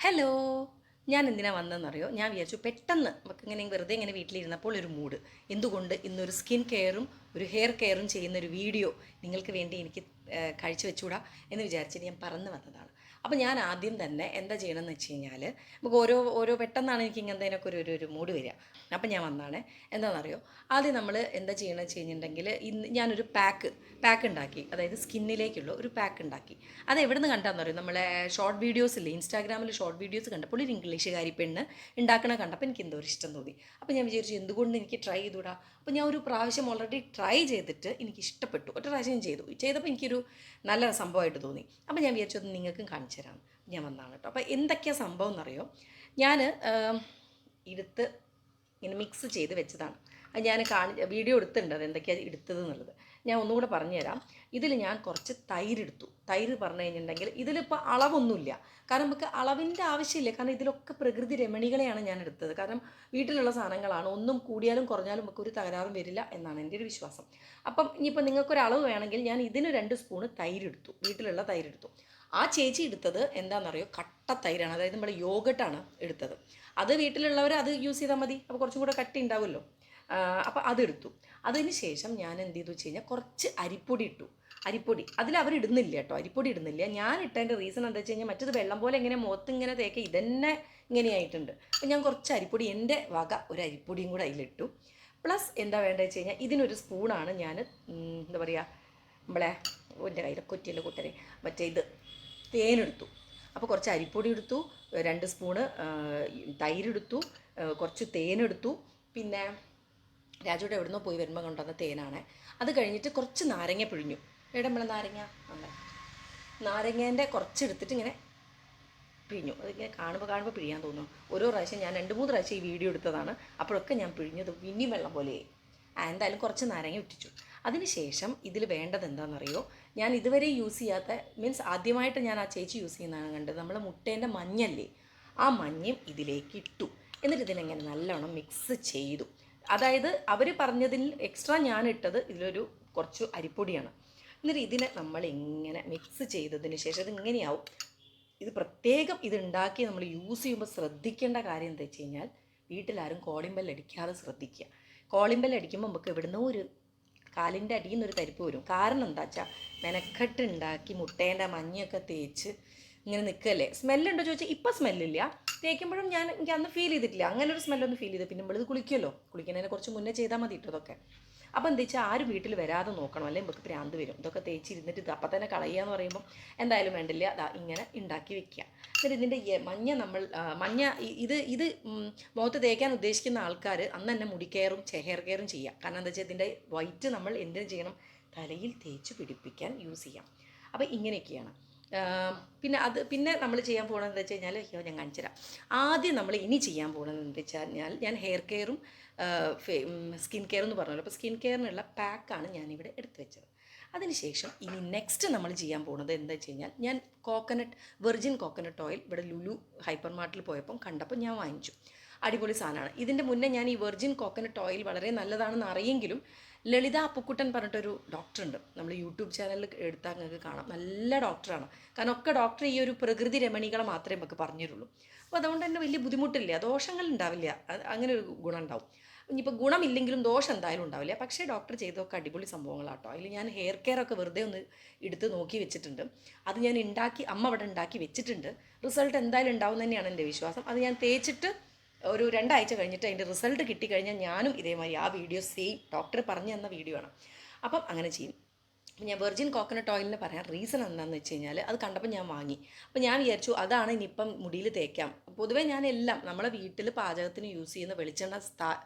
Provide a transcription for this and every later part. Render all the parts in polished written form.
Hello, ഞാൻ എന്തിനാണ് വന്നതെന്നറിയോ? ഞാൻ വിചാരിച്ചു പെട്ടെന്ന് നമുക്ക് ഇങ്ങനെ വെറുതെ ഇങ്ങനെ വീട്ടിലിരുന്നപ്പോൾ ഒരു മൂഡ്, എന്തുകൊണ്ട് ഇന്നൊരു സ്കിൻ കെയറും ഒരു ഹെയർ കെയറും ചെയ്യുന്നൊരു വീഡിയോ നിങ്ങൾക്ക് വേണ്ടി എനിക്ക് കാഴ്ചവെച്ചുകൂടാ എന്ന് വിചാരിച്ചിട്ട് ഞാൻ പറന്ന് വന്നതാണ്. അപ്പോൾ ഞാൻ ആദ്യം തന്നെ എന്താ ചെയ്യണമെന്ന് വെച്ച് കഴിഞ്ഞാൽ, നമുക്ക് ഓരോ ഓരോ പെട്ടെന്നാണ് എനിക്ക് ഇങ്ങനത്തേനൊക്കെ ഒരു മൂഡ് വരിക. അപ്പം ഞാൻ വന്നാണ്. എന്താണെന്നറിയോ? ആദ്യം നമ്മൾ എന്താ ചെയ്യണമെന്ന് വെച്ച് കഴിഞ്ഞിട്ടുണ്ടെങ്കിൽ, ഇന്ന് ഞാനൊരു പാക്ക് ഉണ്ടാക്കി, അതായത് സ്കിന്നിലേക്കുള്ള ഒരു പാക്ക് ഉണ്ടാക്കി. അത് എവിടെ നിന്ന് കണ്ടാന്ന് നമ്മളെ ഷോർട്ട് വീഡിയോസ് ഇല്ലേ, ഇൻസ്റ്റാഗ്രാമിൽ ഷോർട്ട് വീഡിയോസ് കണ്ടപ്പോൾ ഒരു ഇംഗ്ലീഷുകാരി പെണ്ണ് ഉണ്ടാക്കണ കണ്ടപ്പോൾ എനിക്ക് എന്തോ ഒരു ഇഷ്ടം തോന്നി. അപ്പോൾ ഞാൻ വിചാരിച്ചു എന്തുകൊണ്ട് എനിക്ക് ട്രൈ ചെയ്തുകൂടാ. അപ്പോൾ ഞാൻ ഒരു പ്രാവശ്യം ഓൾറെഡി ട്രൈ ചെയ്തിട്ട് എനിക്ക് ഇഷ്ടപ്പെട്ടു. ഒറ്റ പ്രാവശ്യം ചെയ്തപ്പോൾ എനിക്കൊരു നല്ല സംഭവമായിട്ട് തോന്നി. അപ്പോൾ ഞാൻ വിചാരിച്ചു അത് നിങ്ങൾക്കും കാണിച്ചു തരാം. ഞാൻ വന്നതാണ് കേട്ടോ. അപ്പോൾ എന്തൊക്കെയാണ് സംഭവം എന്നറിയോ? ഞാൻ എടുത്ത് ഇങ്ങനെ മിക്സ് ചെയ്ത് വെച്ചതാണ്. അത് ഞാൻ വീഡിയോ എടുത്തിട്ടുണ്ട് അത് എന്തൊക്കെയാണ് എടുത്തത് എന്നുള്ളത്. ഞാൻ ഒന്നുകൂടെ പറഞ്ഞുതരാം. ഇതിൽ ഞാൻ കുറച്ച് തൈരെടുത്തു. തൈര് പറഞ്ഞു കഴിഞ്ഞിട്ടുണ്ടെങ്കിൽ ഇതിലിപ്പോൾ അളവൊന്നുമില്ല, കാരണം നമുക്ക് അളവിൻ്റെ ആവശ്യമില്ല. കാരണം ഇതിലൊക്കെ പ്രകൃതി രമണികളെയാണ് ഞാൻ എടുത്തത്. കാരണം വീട്ടിലുള്ള സാധനങ്ങളാണ്, ഒന്നും കൂടിയാലും കുറഞ്ഞാലും നമുക്ക് ഒരു തകരാറും വരില്ല എന്നാണ് എൻ്റെ ഒരു വിശ്വാസം. അപ്പം ഇനിയിപ്പോൾ നിങ്ങൾക്കൊരളവ് വേണമെങ്കിൽ ഞാൻ ഇതിന് 2 സ്പൂണ് തൈരെടുത്തു, വീട്ടിലുള്ള തൈരെടുത്തു. ആ ചേച്ചി എടുത്തത് എന്താണെന്നറിയോ? കട്ട തൈരാണ്, അതായത് നമ്മുടെ യോഗട്ടാണ് എടുത്തത്. അത് വീട്ടിലുള്ളവർ അത് യൂസ് ചെയ്താൽ മതി, അപ്പോൾ കുറച്ചും കൂടെ കട്ടി ഉണ്ടാവുമല്ലോ. അപ്പോൾ അതെടുത്തു. അതിന് ശേഷം ഞാൻ എന്ത് ചെയ്തു വെച്ച് കഴിഞ്ഞാൽ കുറച്ച് അരിപ്പൊടി ഇട്ടു. അരിപ്പൊടി അതിൽ അവരിടുന്നില്ല കേട്ടോ, അരിപ്പൊടി ഇടുന്നില്ല. ഞാൻ ഇട്ടതിൻ്റെ റീസൺ എന്താ വെച്ച് കഴിഞ്ഞാൽ, മറ്റത് വെള്ളം പോലെ ഇങ്ങനെ മുഖത്ത് ഇങ്ങനെ തേക്ക, ഇതന്നെ ഇങ്ങനെയായിട്ടുണ്ട്. അപ്പോൾ ഞാൻ കുറച്ച് അരിപ്പൊടി, എൻ്റെ വക ഒരു അരിപ്പൊടിയും കൂടെ അതിലിട്ടു. പ്ലസ് എന്താ വേണ്ടത് വെച്ച് കഴിഞ്ഞാൽ, ഇതിനൊരു സ്പൂണാണ് ഞാൻ എന്താ പറയുക, നമ്മളെ എൻ്റെ കയ്യിലെ കൊറ്റിയല്ല കൂട്ടരെ മറ്റേ ഇത് തേനെടുത്തു. അപ്പോൾ കുറച്ച് അരിപ്പൊടി എടുത്തു, 2 സ്പൂണ് തൈരെടുത്തു, കുറച്ച് തേനെടുത്തു. പിന്നെ രാജുവിടെ എവിടുന്നോ പോയി വരുമ്പോൾ കൊണ്ടുവന്ന തേനാണ്. അത് കഴിഞ്ഞിട്ട് കുറച്ച് നാരങ്ങ പിഴിഞ്ഞു. എവിടെ നമ്മളെ നാരങ്ങ? നാരങ്ങേൻ്റെ കുറച്ചെടുത്തിട്ട് ഇങ്ങനെ പിഴിഞ്ഞു. അതിങ്ങനെ കാണുമ്പോൾ പിഴിയാൻ തോന്നും. ഓരോ പ്രാവശ്യം ഞാൻ 2-3 പ്രാവശ്യം ഈ വീഡിയോ എടുത്തതാണ്, അപ്പോഴൊക്കെ ഞാൻ പിഴിഞ്ഞത് പിന്നെയും വെള്ളം പോലെയായി. എന്തായാലും കുറച്ച് നാരങ്ങ ഇട്ടിച്ചു. അതിനുശേഷം ഇതിൽ വേണ്ടത് എന്താണെന്നറിയോ? ഞാൻ ഇതുവരെ യൂസ് ചെയ്യാത്ത, മീൻസ് ആദ്യമായിട്ട് ഞാൻ ആ ചേച്ചി യൂസ് ചെയ്യുന്നതാണ് കണ്ടത്, നമ്മൾ മുട്ടേൻ്റെ മഞ്ഞല്ലേ, ആ മഞ്ഞയും ഇതിലേക്ക് ഇട്ടു. എന്നിട്ട് ഇതിനെങ്ങനെ നല്ലോണം മിക്സ് ചെയ്തു. അതായത് അവർ പറഞ്ഞതിൽ എക്സ്ട്രാ ഞാൻ ഇട്ടത് ഇതിലൊരു കുറച്ച് അരിപ്പൊടിയാണ്. എന്നിട്ട് ഇതിനെ നമ്മൾ ഇങ്ങനെ മിക്സ് ചെയ്തതിന് ശേഷം ഇതിങ്ങനെയാവും. ഇത് പ്രത്യേകം ഇതുണ്ടാക്കി നമ്മൾ യൂസ് ചെയ്യുമ്പോൾ ശ്രദ്ധിക്കേണ്ട കാര്യം എന്താ വെച്ച് കഴിഞ്ഞാൽ, വീട്ടിലാരും കോളിംഗ് ബെൽ അടിക്കാതെ ശ്രദ്ധിക്കുക. കോളിംഗ് ബെൽ അടിക്കുമ്പോൾ നമുക്ക് എവിടുന്നോ ഒരു കാലിൻ്റെ അടിയിൽ നിന്നൊരു തരിപ്പ് വരും. കാരണം എന്താ വെച്ചാൽ, മെനക്കെട്ട് ഉണ്ടാക്കി മുട്ടേൻ്റെ മഞ്ഞയൊക്കെ തേച്ച് ഇങ്ങനെ നിൽക്കല്ലേ. സ്മെല്ലുണ്ടോ ചോദിച്ചാൽ ഇപ്പം സ്മെല്ലില്ല. തേക്കുമ്പോഴും എനിക്ക് അന്ന് ഫീൽ ചെയ്തിട്ടില്ല, അങ്ങനെ ഒരു സ്മെല്ലൊന്നും ഫീൽ ചെയ്ത്. പിന്നെ നമ്മളിത് കുളിക്കുമല്ലോ, കുളിക്കുന്നതിനെ കുറച്ച് മുന്നേ ചെയ്താൽ മതി കേട്ടോ ഇതൊക്കെ. അപ്പോൾ എന്താ വെച്ചാൽ ആരും വീട്ടിൽ വരാതെ നോക്കണം, അല്ലെങ്കിൽ നമുക്ക് ഭ്രാന്ത് വരും. ഇതൊക്കെ തേച്ചിരുന്നിട്ട് ഇത് അപ്പം തന്നെ കളയുക എന്ന് പറയുമ്പോൾ എന്തായാലും വേണ്ടില്ല. അതാ ഇങ്ങനെ ഉണ്ടാക്കി വെക്കുക. എന്നിട്ട് ഇതിൻ്റെ മഞ്ഞ ഇത് മുഖത്ത് തേക്കാൻ ഉദ്ദേശിക്കുന്ന ആൾക്കാർ അന്ന് തന്നെ മുടി കെയറും ഹെയർ കെയറും ചെയ്യാം. കാരണം എന്താ വെച്ചാൽ ഇതിൻ്റെ വൈറ്റ് നമ്മൾ എന്തിനും ചെയ്യണം, തലയിൽ തേച്ച് പിടിപ്പിക്കാൻ യൂസ് ചെയ്യാം. അപ്പോൾ ഇങ്ങനെയൊക്കെയാണ്. പിന്നെ നമ്മൾ ചെയ്യാൻ പോകുന്നത് എന്താ വെച്ച് കഴിഞ്ഞാൽ, ഞാൻ കാണിച്ചു തരാം. ആദ്യം നമ്മൾ ഇനി ചെയ്യാൻ പോകുന്നത് എന്താ വെച്ച് കഴിഞ്ഞാൽ, ഞാൻ ഹെയർ കെയറും സ്കിൻ കെയറും എന്ന് പറഞ്ഞല്ലോ. അപ്പോൾ സ്കിൻ കെയറിനുള്ള പാക്കാണ് ഞാനിവിടെ എടുത്തു വെച്ചത്. അതിനുശേഷം ഇനി നെക്സ്റ്റ് നമ്മൾ ചെയ്യാൻ പോകുന്നത് എന്താ വെച്ച് കഴിഞ്ഞാൽ, ഞാൻ വെർജിൻ കോക്കനട്ട് ഓയിൽ ഇവിടെ ലുലു ഹൈപ്പർ മാർട്ടിൽ പോയപ്പം കണ്ടപ്പോൾ ഞാൻ വാങ്ങിച്ചു. അടിപൊളി സാധനമാണ്. ഇതിൻ്റെ മുന്നേ ഞാൻ ഈ വെർജിൻ കോക്കനട്ട് ഓയിൽ വളരെ നല്ലതാണെന്ന് അറിയെങ്കിലും, ലളിത അപ്പുക്കുട്ടൻ പറഞ്ഞിട്ടൊരു ഡോക്ടറുണ്ട്, നമ്മൾ യൂട്യൂബ് ചാനലിൽ എടുത്താൽ നിങ്ങൾക്ക് കാണാം. നല്ല ഡോക്ടറാണ്. കാരണം ഒക്കെ ഡോക്ടർ ഈ ഒരു പ്രകൃതി രമണികളെ മാത്രമേ നമുക്ക് പറഞ്ഞിരുള്ളൂ. അപ്പോൾ അതുകൊണ്ട് തന്നെ വലിയ ബുദ്ധിമുട്ടില്ല, ദോഷങ്ങൾ ഉണ്ടാവില്ല. അങ്ങനെ ഒരു ഗുണം ഉണ്ടാവും. ഇനിയിപ്പോൾ ഗുണമില്ലെങ്കിലും ദോഷം എന്തായാലും ഉണ്ടാവില്ല. പക്ഷേ ഡോക്ടർ ചെയ്തൊക്കെ അടിപൊളി സംഭവങ്ങളാട്ടോ. അതിൽ ഞാൻ ഹെയർ കെയർ ഒക്കെ വെറുതെ ഒന്ന് എടുത്ത് നോക്കി വെച്ചിട്ടുണ്ട്. അത് ഞാൻ അമ്മ അവിടെ ഉണ്ടാക്കി വെച്ചിട്ടുണ്ട്. റിസൾട്ട് എന്തായാലും ഉണ്ടാവും തന്നെയാണ് എൻ്റെ വിശ്വാസം. അത് ഞാൻ തേച്ചിട്ട് ഒരു 2 ആഴ്ച കഴിഞ്ഞിട്ട് അതിൻ്റെ റിസൾട്ട് കിട്ടിക്കഴിഞ്ഞാൽ ഞാനും ഇതേമാതിരി ആ വീഡിയോ സെയിം ഡോക്ടർ പറഞ്ഞു തന്ന വീഡിയോ ആണ്, അപ്പം അങ്ങനെ ചെയ്യും. ഞാൻ വെർജിൻ കോക്കനട്ട് ഓയിലിന് പറയാൻ റീസൺ എന്താണെന്ന് വെച്ച് കഴിഞ്ഞാൽ, അത് കണ്ടപ്പോൾ ഞാൻ വാങ്ങി. അപ്പോൾ ഞാൻ വിചാരിച്ചു അതാണ് ഇനിയിപ്പം മുടിയിൽ തേക്കാം. പൊതുവേ ഞാനെല്ലാം നമ്മളെ വീട്ടിൽ പാചകത്തിന് യൂസ് ചെയ്യുന്ന വെളിച്ചെണ്ണ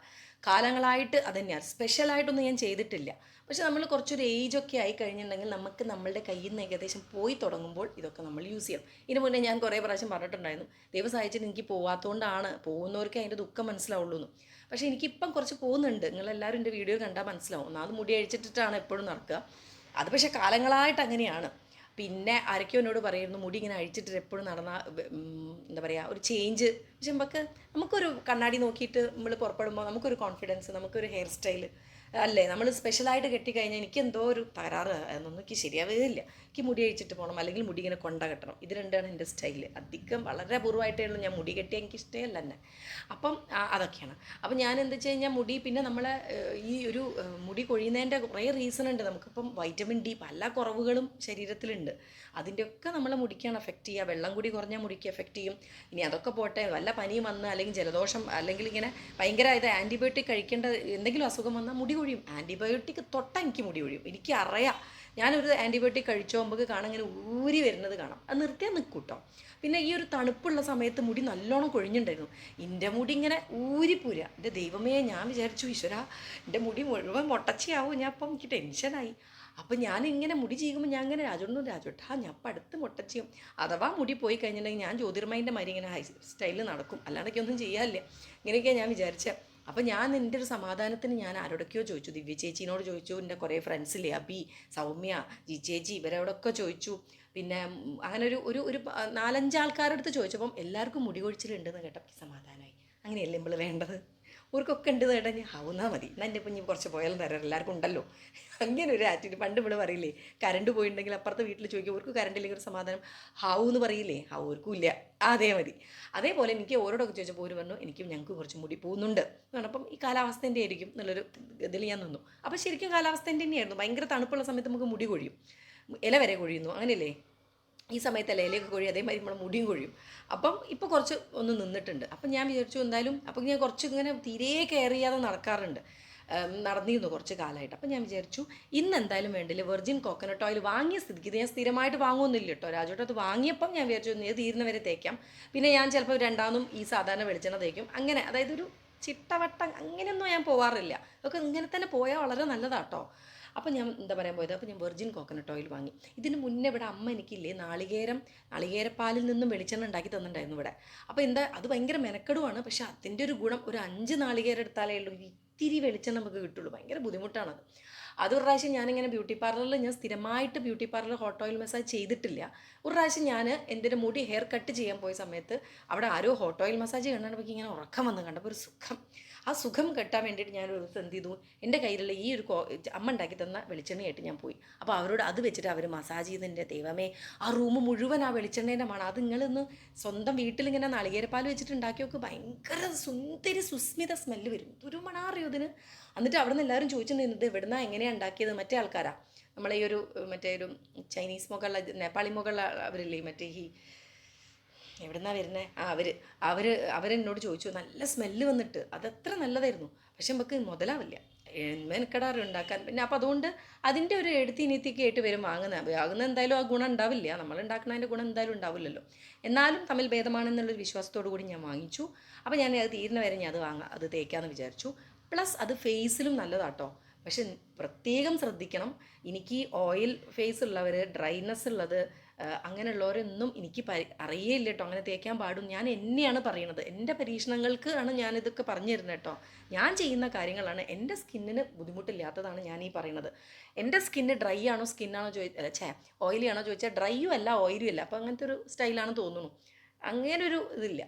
കാലങ്ങളായിട്ട് അത് തന്നെയാണ്. സ്പെഷ്യലായിട്ടൊന്നും ഞാൻ ചെയ്തിട്ടില്ല. പക്ഷെ നമ്മൾ കുറച്ചൊരു ഏജൊക്കെ ആയി കഴിഞ്ഞിട്ടുണ്ടെങ്കിൽ നമുക്ക് നമ്മളുടെ കയ്യിൽ നിന്ന് ഏകദേശം പോയി തുടങ്ങുമ്പോൾ ഇതൊക്കെ നമ്മൾ യൂസ് ചെയ്യണം. ഇതിന് മുന്നേ ഞാൻ കുറേ പ്രാവശ്യം പറഞ്ഞിട്ടുണ്ടായിരുന്നു, ദൈവം സഹായിച്ചിട്ട് എനിക്ക് പോകാത്തതുകൊണ്ടാണ്, പോകുന്നവർക്ക് അതിൻ്റെ ദുഃഖം മനസ്സിലാവുള്ളൂ എന്ന്. പക്ഷേ എനിക്കിപ്പം കുറച്ച് പോകുന്നുണ്ട്. നിങ്ങളെല്ലാവരും എൻ്റെ വീഡിയോ കണ്ടാൽ മനസ്സിലാവും. ഒന്നാമത് മുടി അഴിച്ചിട്ടിട്ടാണ് എപ്പോഴും നടക്കുക. അത് പക്ഷേ കാലങ്ങളായിട്ട് അങ്ങനെയാണ്. പിന്നെ ആരൊക്കെയോ എന്നോട് പറയുന്നു, മുടി ഇങ്ങനെ അഴിച്ചിട്ട് എപ്പോഴും നടന്നാൽ എന്താ പറയുക, ഒരു ചേഞ്ച്. പക്ഷെ നമുക്കൊരു കണ്ണാടി നോക്കിയിട്ട് നമ്മൾ പുറപ്പെടുമ്പോൾ നമുക്കൊരു കോൺഫിഡൻസ്, നമുക്കൊരു ഹെയർ സ്റ്റൈൽ അല്ലേ. നമ്മൾ സ്പെഷ്യലായിട്ട് കെട്ടിക്കഴിഞ്ഞാൽ എനിക്കെന്തോ ഒരു തകരാറ്, അതൊന്നും എനിക്ക് ശരിയാവുകയില്ല. എനിക്ക് മുടി അഴിച്ചിട്ട് പോകണം, അല്ലെങ്കിൽ മുടി ഇങ്ങനെ കൊണ്ട കെട്ടണം. ഇത് രണ്ടാണ് എൻ്റെ സ്റ്റൈല്. അധികം വളരെ അപൂർവമായിട്ടേ ഉള്ളൂ ഞാൻ മുടി കെട്ടിയാൽ എനിക്ക് ഇഷ്ടമല്ല തന്നെ. അപ്പം അതൊക്കെയാണ്. അപ്പം ഞാൻ എന്താ വെച്ച് കഴിഞ്ഞാൽ മുടി പിന്നെ നമ്മളെ ഈ ഒരു മുടി കൊഴിയുന്നതിൻ്റെ കുറേ റീസൺ ഉണ്ട്. നമുക്കിപ്പം വൈറ്റമിൻ ഡി പല കുറവുകളും ശരീരത്തിലുണ്ട്. അതിൻ്റെയൊക്കെ നമ്മളെ മുടിക്കാണ് എഫക്റ്റ് ചെയ്യുക. വെള്ളം കൂടി കുറഞ്ഞാൽ മുടിക്ക് എഫക്റ്റ് ചെയ്യും. ഇനി അതൊക്കെ പോട്ടെ, വല്ല പനിയും വന്ന് അല്ലെങ്കിൽ ജലദോഷം അല്ലെങ്കിൽ ഇങ്ങനെ ഭയങ്കരമായത് ആൻറ്റിബയോട്ടിക് കഴിക്കേണ്ട എന്തെങ്കിലും അസുഖം വന്നാൽ മുടി കൊഴിയും. ആൻറ്റിബയോട്ടിക് തൊട്ടാൽ എനിക്ക് മുടി കൊഴിയും. എനിക്ക് അറിയാം. ഞാനൊരു ആൻറ്റിബയോട്ടിക് കഴിച്ചോമ്പക്ക് കാണാൻ ഇങ്ങനെ ഊരി വരുന്നത് കാണാം. അത് നിർത്തിയാൽ നിൽക്കും കേട്ടോ. പിന്നെ ഈ ഒരു തണുപ്പുള്ള സമയത്ത് മുടി നല്ലോണം കൊഴിഞ്ഞിട്ടുണ്ടായിരുന്നു. എൻ്റെ മുടി ഇങ്ങനെ ഊരിപ്പൂര. എൻ്റെ ദൈവമേ, ഞാൻ വിചാരിച്ചു ഈശ്വര എൻ്റെ മുടി മുഴുവൻ മുട്ടച്ചിയാവും. ഞാൻ അപ്പം എനിക്ക് ടെൻഷനായി. അപ്പം ഞാനിങ്ങനെ മുടി ചെയ്യുമ്പോൾ ഞാൻ ഇങ്ങനെ രാജോട്ടാ ഞാൻ അപ്പം അടുത്ത് മുട്ടച്ചിയും. അഥവാ മുടി പോയി കഴിഞ്ഞിട്ടുണ്ടെങ്കിൽ ഞാൻ ജ്യോതിർമയിൻ്റെ മാതിരി ഇങ്ങനെ ഹൈ സ്റ്റൈലിൽ നടക്കും. അല്ലാണ്ടൊക്കെ ഒന്നും ചെയ്യാനില്ല. ഇങ്ങനെയൊക്കെയാണ് ഞാൻ വിചാരിച്ചത്. അപ്പം ഞാൻ എൻ്റെ ഒരു സമാധാനത്തിന് ഞാൻ ആരോടൊക്കെയോ ചോദിച്ചു. ദിവ്യ ചേച്ചീനോട് ചോദിച്ചു, എൻ്റെ കുറേ ഫ്രണ്ട്സില്ലേ, അബി, സൗമ്യ, ചേച്ചി, ഇവരോടൊക്കെ ചോദിച്ചു. പിന്നെ അങ്ങനെ ഒരു 4-5 ആൾക്കാരുടെ അടുത്ത് ചോദിച്ചപ്പം എല്ലാവർക്കും മുടി കൊഴിച്ചിലുണ്ടെന്ന് കേട്ടപ്പോൾ സമാധാനമായി. അങ്ങനെയല്ലേ നമ്മൾ വേണ്ടത്. അവർക്കൊക്കെ ഉണ്ട് കേട്ടാൽ ഞാൻ ആവുന്നാൽ മതി. എന്നാൽ എൻ്റെ ഇപ്പം ഇനി കുറച്ച് പോയാലും തരാം, എല്ലാവർക്കും ഉണ്ടല്ലോ. അങ്ങനെ ഒരു ആറ്റിറ്റ്യൂഡ്. പണ്ട് ഇവിടെ പറയില്ലേ, കറണ്ട് പോയിട്ടുണ്ടെങ്കിൽ അപ്പുറത്തെ വീട്ടിൽ ചോദിക്കും, അവർക്ക് കറണ്ട് ഇല്ലെങ്കിൽ ഒരു സമാധാനം ഹാവൂ എന്ന് പറയില്ലേ, അവർക്കും ഇല്ല. അതേ മതി. അതേപോലെ എനിക്ക് ഓരോടൊക്കെ ചോദിച്ചപ്പോൾ ഒരു പറഞ്ഞു എനിക്കും ഞങ്ങൾക്ക് കുറച്ച് മുടി പോകുന്നുണ്ട് എന്നാണ്. അപ്പം ഈ കാലാവസ്ഥേൻ്റെ ആയിരിക്കും എന്നുള്ളൊരു ഇതിൽ ഞാൻ നിന്നു. അപ്പോൾ ശരിക്കും കാലാവസ്ഥേൻ്റെ തന്നെയായിരുന്നു. ഭയങ്കര തണുപ്പുള്ള സമയത്ത് നമുക്ക് മുടി കൊഴിയും, ഇല വരെ കൊഴിയുന്നു, അങ്ങനെയല്ലേ. ഈ സമയത്തല്ലേ ഇലയൊക്കെ കൊഴിയും, അതേമാതിരി നമ്മുടെ മുടിയും കൊഴിയും. അപ്പം ഇപ്പോൾ കുറച്ച് ഒന്ന് നിന്നിട്ടുണ്ട്. അപ്പം ഞാൻ വിചാരിച്ചു എന്തായാലും അപ്പം ഞാൻ കുറച്ച് ഇങ്ങനെ തീരെ കെയർ ചെയ്യാതെ നടക്കാറുണ്ട്, നടന്നിരുന്നു കുറച്ച് കാലമായിട്ട്. അപ്പം ഞാൻ വിചാരിച്ചു ഇന്ന് എന്തായാലും വേണ്ടില്ല, വെർജിൻ കോക്കനട്ട് ഓയിൽ വാങ്ങിയ സ്ഥിതിക്ക് ഇത് ഞാൻ സ്ഥിരമായിട്ട് വാങ്ങുമൊന്നുമില്ല കേട്ടോ. രാജോട്ട് അത് വാങ്ങിയപ്പം ഞാൻ വിചാരിച്ചു ഇത് തീരുന്നവരെ തേക്കാം. പിന്നെ ഞാൻ ചിലപ്പോൾ രണ്ടാമതും ഈ സാധാരണ വെളിച്ചെണ്ണ തേക്കും. അങ്ങനെ അതായത് ഒരു ചിട്ടവട്ടം അങ്ങനെയൊന്നും ഞാൻ പോവാറില്ല. അതൊക്കെ ഇങ്ങനെ തന്നെ പോയാൽ വളരെ നല്ലതാട്ടോ. അപ്പോൾ ഞാൻ എന്താ പറയാൻ പോയത്, അപ്പോൾ ഞാൻ വെർജിൻ കോക്കനട്ട് ഓയിൽ വാങ്ങി. ഇതിന് മുന്നേ ഇവിടെ അമ്മ എനിക്കില്ലേ നാളികേരപ്പാലിൽ നിന്നും വെളിച്ചെണ്ണ ഉണ്ടാക്കി തന്നിട്ടുണ്ടായിരുന്നു ഇവിടെ. അപ്പോൾ എന്താ അത് ഭയങ്കര മെനക്കെടുവാണ്. പക്ഷേ അതിൻ്റെ ഒരു ഗുണം, ഒരു 5 നാളികേരം എടുത്താലേ ഉള്ളൂ ഇത്തിരി വെളിച്ചെണ്ണ നമുക്ക് കിട്ടുള്ളൂ. ഭയങ്കര ബുദ്ധിമുട്ടാണത്. അതൊരു പ്രാവശ്യം ഞാനിങ്ങനെ ബ്യൂട്ടി പാർലറിൽ, ഞാൻ സ്ഥിരമായിട്ട് beauty parlour hot oil massage ചെയ്തിട്ടില്ല. ഒരു പ്രാവശ്യം ഞാൻ എൻ്റെ ഒരു മുടി ഹെയർ കട്ട് ചെയ്യാൻ പോയ സമയത്ത് അവിടെ ആരോ ഹോട്ട് ഓയിൽ മസാജ് കണ്ടപ്പോൾ ഇങ്ങനെ ഉറക്കം വന്ന് കണ്ടപ്പോൾ ഒരു സുഖം. ആ സുഖം കെട്ടാൻ വേണ്ടിയിട്ട് ഞാനൊരു ദിവസം എന്ത് ചെയ്തു, എൻ്റെ കയ്യിലുള്ള ഈ ഒരു അമ്മ ഉണ്ടാക്കി തന്ന വെളിച്ചെണ്ണയായിട്ട് ഞാൻ പോയി. അപ്പോൾ അവരോട് അത് വെച്ചിട്ട് അവർ മസാജ് ചെയ്തതിൻ്റെ ദൈവമേ, ആ റൂം മുഴുവൻ ആ വെളിച്ചെണ്ണേൻ്റെ മണം. അത് നിങ്ങളൊന്ന് സ്വന്തം വീട്ടിലിങ്ങനെ നാളികേരപ്പാൽ വെച്ചിട്ട് ഉണ്ടാക്കി നോക്ക്, ഭയങ്കര സുന്ദരി സുസ്മിത സ്മെല്ല് വരും. ഒരു മണാറിയോ ഇതിന്. എന്നിട്ട് അവിടെ നിന്ന് എല്ലാവരും ചോദിച്ചിട്ടുണ്ടായിരുന്നത് എവിടുന്നാ എങ്ങനെയാണ് ഉണ്ടാക്കിയത്. മറ്റേ ആൾക്കാരാ, നമ്മളെ ഈ ഒരു മറ്റേ ഒരു ചൈനീസ് മുകളുള്ള നേപ്പാളി മുകളുള്ള അവരില്ലേ, മറ്റേ ഈ എവിടുന്നാ വരുന്നത് അവരെന്നോട് ചോദിച്ചു. നല്ല സ്മെല്ല് വന്നിട്ട് അതത്ര നല്ലതായിരുന്നു. പക്ഷെ നമുക്ക് മുതലാവില്ല, മെനക്കെടാറ് ഉണ്ടാക്കാൻ. പിന്നെ അപ്പോൾ അതുകൊണ്ട് അതിൻ്റെ ഒരു എഴുത്തിനീത്തിക്ക് ആയിട്ട് വരും വാങ്ങുന്ന എന്തായാലും ആ ഗുണം ഉണ്ടാവില്ല. നമ്മൾ ഉണ്ടാക്കുന്നതിൻ്റെ ഗുണം എന്തായാലും ഉണ്ടാവില്ലല്ലോ. എന്നാലും തമ്മിൽ ഭേദമാണെന്നുള്ളൊരു വിശ്വാസത്തോടു കൂടി ഞാൻ വാങ്ങിച്ചു. അപ്പോൾ ഞാൻ അത് തീരുന്ന വരെ ഞാൻ അത് തേക്കാമെന്ന് വിചാരിച്ചു. പ്ലസ് അത് ഫേസിലും നല്ലതാട്ടോ. പക്ഷെ പ്രത്യേകം ശ്രദ്ധിക്കണം, എനിക്ക് ഓയിൽ ഫേസ് ഉള്ളവർ, ഡ്രൈനെസ് ഉള്ളത് അങ്ങനെയുള്ളവരൊന്നും എനിക്ക് അറിയേയില്ല കേട്ടോ, അങ്ങനെ തേക്കാൻ പാടും. ഞാൻ എന്നെയാണ് പറയണത്, എൻ്റെ പരീക്ഷണങ്ങൾക്ക് ആണ് ഞാനിതൊക്കെ പറഞ്ഞു തരുന്നത് കേട്ടോ. ഞാൻ ചെയ്യുന്ന കാര്യങ്ങളാണ്, എൻ്റെ സ്കിന്നിന് ബുദ്ധിമുട്ടില്ലാത്തതാണ് ഞാൻ ഈ പറയുന്നത്. എൻ്റെ സ്കിന്ന് ഡ്രൈ ആണോ സ്കിന്നാണോ ഓയിലി ആണോ ചോദിച്ചാൽ ഡ്രൈയും അല്ല ഓയിലും അല്ല. അപ്പോൾ അങ്ങനത്തെ ഒരു സ്റ്റൈലാണ് തോന്നുന്നു. അങ്ങനൊരു ഇതില്ല,